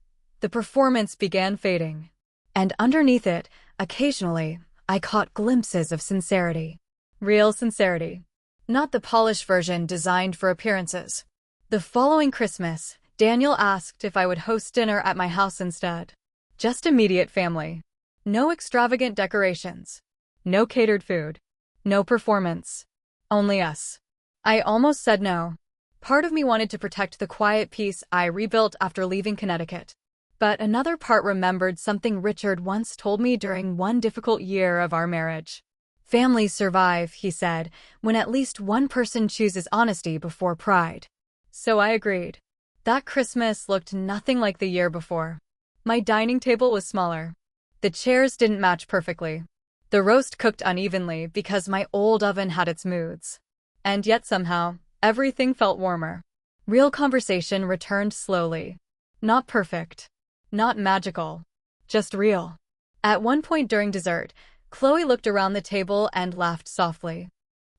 the performance began fading. And underneath it, occasionally, I caught glimpses of sincerity. Real sincerity. Not the polished version designed for appearances. The following Christmas, Daniel asked if I would host dinner at my house instead. Just immediate family. No extravagant decorations. No catered food. No performance. Only us. I almost said no. Part of me wanted to protect the quiet peace I rebuilt after leaving Connecticut. But another part remembered something Richard once told me during one difficult year of our marriage. Families survive, he said, when at least one person chooses honesty before pride. So I agreed. That Christmas looked nothing like the year before. My dining table was smaller. The chairs didn't match perfectly. The roast cooked unevenly because my old oven had its moods. And yet somehow, everything felt warmer. Real conversation returned slowly. Not perfect. Not magical. Just real. At one point during dessert, Chloe looked around the table and laughed softly.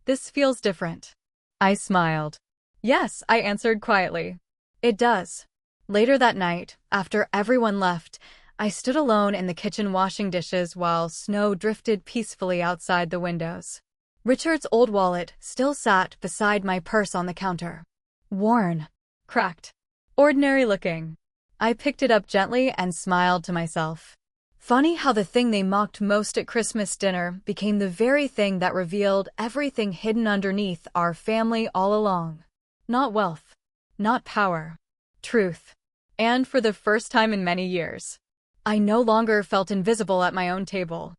This feels different. I smiled. Yes, I answered quietly. It does. Later that night, after everyone left, I stood alone in the kitchen washing dishes while snow drifted peacefully outside the windows. Richard's old wallet still sat beside my purse on the counter. Worn. Cracked. Ordinary looking. I picked it up gently and smiled to myself. Funny how the thing they mocked most at Christmas dinner became the very thing that revealed everything hidden underneath our family all along. Not wealth. Not power. Truth. And for the first time in many years, I no longer felt invisible at my own table.